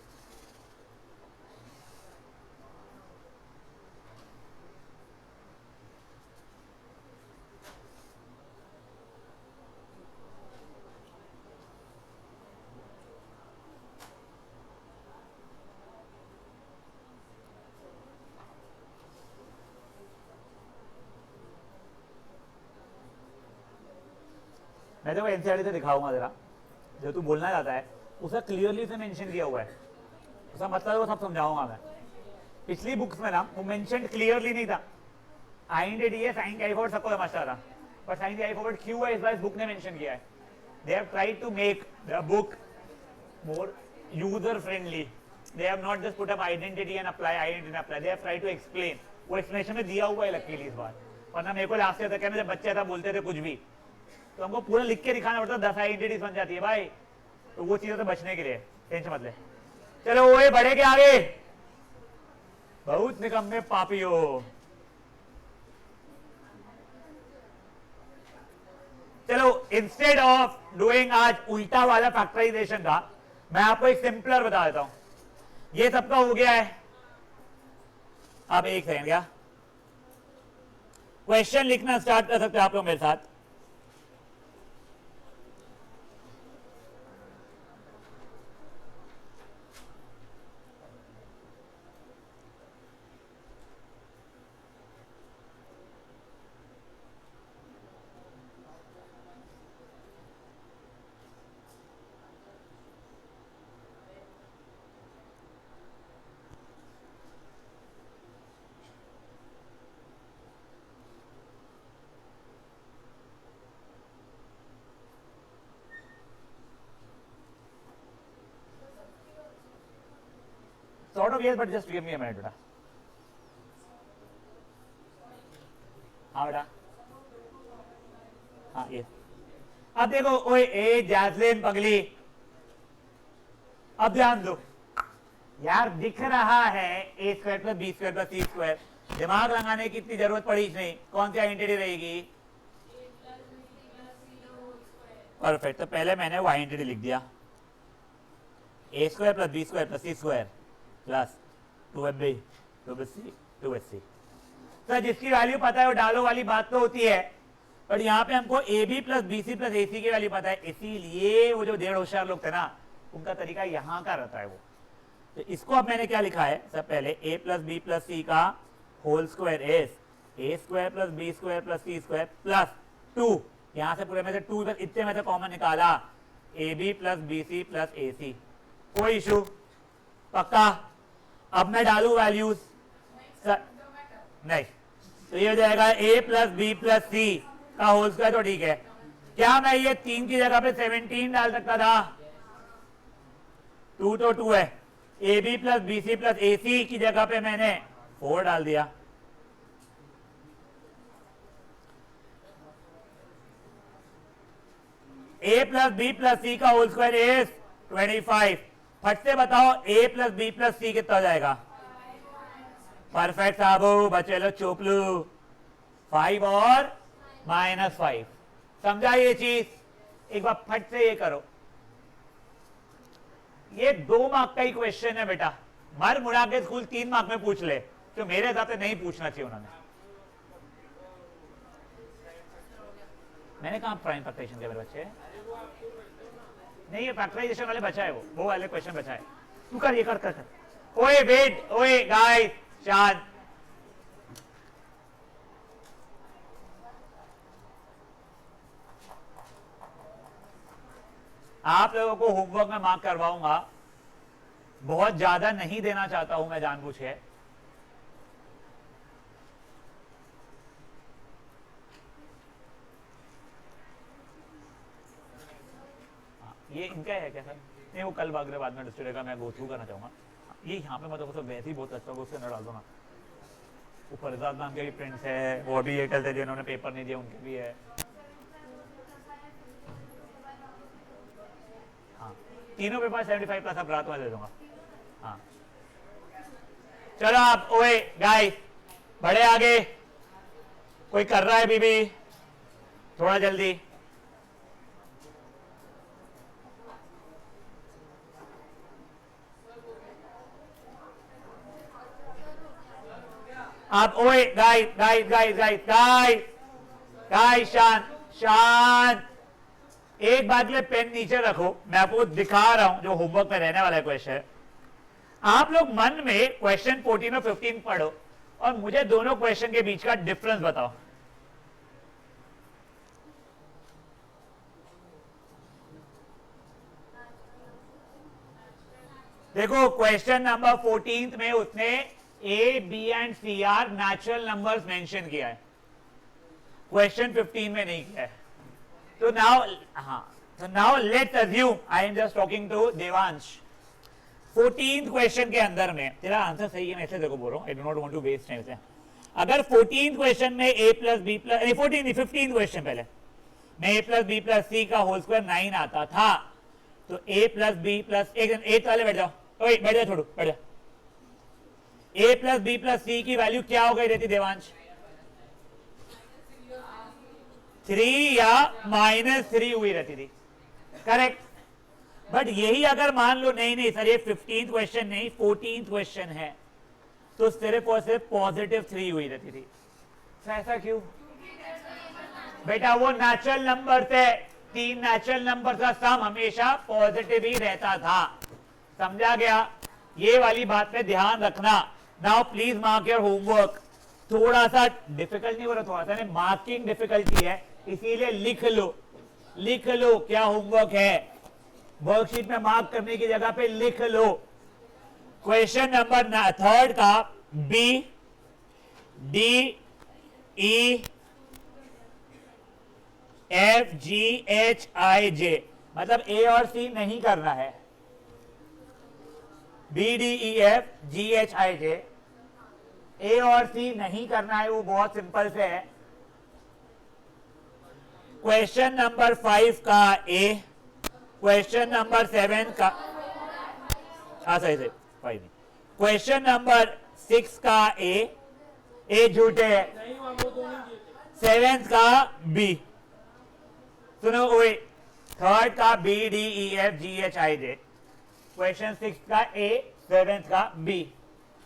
Speaker 1: मैं तो एनसीईआरटी से दिखाऊंगा जरा, जो तू बोलना चाहता है उसका क्लियरली से मेंशन किया हुआ है. उसका मतलब वो सब समझाऊंगा मैं. पिछली बुक्स में ना वो मेंशन क्लियरली नहीं था. आईएनडी है, साइन कैरी फॉरवर्ड सबको समझता था, पर साइन कैरी फॉरवर्ड क्यों है इस बार इस बुक ने मेंशन किया है. they have tried to make the book more user friendly. They have not just put up identity and apply, they have tried to explain. वो explanation में दिया हुआ है लकीली इस बार, वरना मेरे को लास्ट ईयर तक कहना जब बच्चे था बोलते थे कुछ भी तो हमको पूरा लिख के दिखाना पड़ता, 10 आइडेंटिटीज बन जाती है भाई, तो वो चीजों से बचने के लिए टेंशन मत ले। चलो वो बढ़े के आगे, बहुत निकम्मे पापी हो। चलो इंस्टेड ऑफ डूइंग आज उल्टा वाला फैक्टराइजेशन का, मैं आपको एक सिंपलर बता देता हूं। ये सबका हो गया है, अब एक सेकंड, क्या क्वेश्चन लिखना स्टार्ट कर सकते हैं आप लोग मेरे साथ। Sort of yes, but just give me a minute बेटा। हाँ बेटा, हाँ ये अब देखो, ओए ए जैस्लिन पगली, अब ध्यान दो यार, दिख रहा है a square plus b square plus c square, दिमाग लगाने की इतनी जरूरत पड़ी नहीं, कौन सी आइडेंटिटी रहेगी? परफेक्ट, तो पहले मैंने वो आइडेंटिटी लिख दिया, a square plus b square plus c square plus 2ab 2bc 2ac। तो जिसकी वैल्यू पता है वो डालो वाली बात तो होती है, पर यहाँ पे हमको ab plus bc plus ac की वैल्यू पता है, इसीलिए वो जो 1.5 होशियार लोग थे ना, उनका तरीका यहाँ का रहता है वो। तो इसको अब मैंने क्या लिखा है, सब पहले a plus b plus c का whole square as a square plus b square plus c square plus 2, यहाँ से पूरे में से 2 इतने में से कॉमन निकाला, a b plus b c plus a c, कोई इशू पक्का। अब मैं डालू वैल्यूज नहीं, तो ये हो जाएगा a plus b plus c का होल स्क्वायर, तो ठीक है। क्या मैं ये 3 की जगह पे 17 डाल सकता था? 2 तो 2 है, a b plus b c plus a c की जगह पे मैंने 4 डाल दिया। a plus b plus c का होल स्क्वायर इज 25। फट से बताओ a plus b plus c कितना हो जाएगा? परफेक्ट साबू, बचे लो चोपलू, 5 और -5। समझा ये चीज? एक बार फट से ये करो, ये 2 मार्क का ही क्वेश्चन है बेटा, मर मुड़ा के स्कूल 3 मार्क में पूछ ले, जो मेरे हिसाब से नहीं पूछना चाहिए उन्होंने। मैंने कहा प्राइम फैक्टराइजेशन के मेरे बच्चे नहीं, ये फैक्टराइजेशन वाले बचा है, वो वाले क्वेश्चन बचा है। तू कर, ये कर। ओए वेट, ओए गाइस, शांत। आप लोगों को होमवर्क में मार्क करवाऊंगा, बहुत ज्यादा नहीं देना चाहता हूं मैं जानबूझ के। ये इनका है क्या सर? नहीं, वो कल भाग बाद में डिस्ट्रीब्यूट का मैं गो थ्रू करना चाहूंगा। ये यहाँ पे मतलब उसको वैसे ही बहुत अच्छा होगा, उसके अंदर डाल दो ना। ऊपर इजाज नाम के भी फ्रेंड्स है, वो भी एयरटेल थे जिन्होंने पेपर नहीं दिया, उनके भी है। हाँ, तीनों पेपर 75 प्लस अब रात में दे दूंगा। हाँ चलो आप, ओए गाइस बड़े आगे, कोई कर रहा है बीबी, थोड़ा जल्दी। आप ओए guys guys guys guys guys guys, शांत शांत। एक बात के लिए पेन नीचे रखो, मैं आपको दिखा रहा हूं जो होमवर्क में रहने वाला क्वेश्चन। आप लोग मन में क्वेश्चन 14 और 15 पढ़ो और मुझे दोनों क्वेश्चन के बीच का डिफरेंस बताओ। देखो क्वेश्चन नंबर 14 में उसने a b and c are natural numbers mention किया है, क्वेश्चन 15 में नहीं किया है। तो नाउ हाँ, So now let's assume I am just talking to Devansh. 14th question के अंदर में तेरा आंसर सही है, मैं ऐसे देखो बोल रहा हूँ, I do not want to waste time से। अगर 14th क्वेश्चन में a plus b plus 15th question पहले में a plus b plus c का होल स्क्वायर 9 आता था, तो a प्लस बी प्लस एक वाले बैठ जाओ, बैठ जाओ, छोड़ो बैठ जाओ। a प्लस बी प्लस सी की वैल्यू क्या हो गई रहती देवांश? 3 या -3 हुई रहती थी, करेक्ट। बट यही अगर मान लो नहीं सर ये 15th क्वेश्चन नहीं 14th क्वेश्चन है, तो सिर्फ और सिर्फ +3 हुई रहती थी। ऐसा क्यों बेटा? वो नेचुरल नंबर थे, 3 नेचुरल नंबर का सम हमेशा पॉजिटिव ही रहता था, समझा गया? ये वाली बात पे ध्यान रखना। Now please mark your homework. थोड़ा सा डिफिकल्ट नहीं हो रहा, थोड़ा सा नहीं, मार्किंग डिफिकल्टी है, इसीलिए लिख लो क्या होमवर्क है। वर्कशीट में मार्क करने की जगह पे लिख लो। क्वेश्चन नंबर 3 का b d e f g h i j, मतलब ए और सी नहीं करना है। B d e f g h i j, a और सी नहीं करना है, वो बहुत सिंपल से है। क्वेश्चन नंबर 5 का ए, क्वेश्चन नंबर 7 का सही 5 नहीं, क्वेश्चन नंबर 6 का ए झूठे है, 7th का बी। सुनो ओए, 3rd का b d e f g h i j, question 6 का ए, 7th का बी।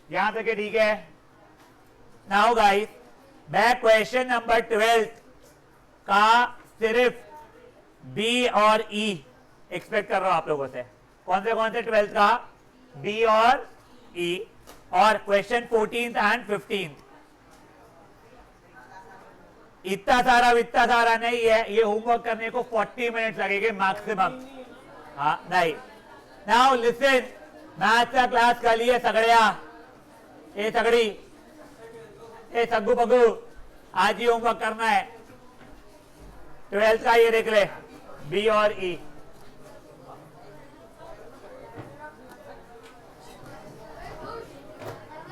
Speaker 1: यहां तक ठीक है। नाउ गाइस मैं क्वेश्चन नंबर 12 का सिर्फ बी और ई एक्सपेक्ट कर रहा हूं आप लोगों से। कौन से 12th का? बी और ई। और क्वेश्चन 14th एंड 15th इतना सारा नहीं है, ये होमवर्क करने को 40 मिनट लगेंगे मैक्सिमम। हाँ नहीं, नाउ लिसन, मैथ्स का क्लास कर लिए सगड़िया, ए सगड़ी, ए सग्गू पग्गू, आज ही होमवर्क करना है। 12th का ये देख ले, बी और ई।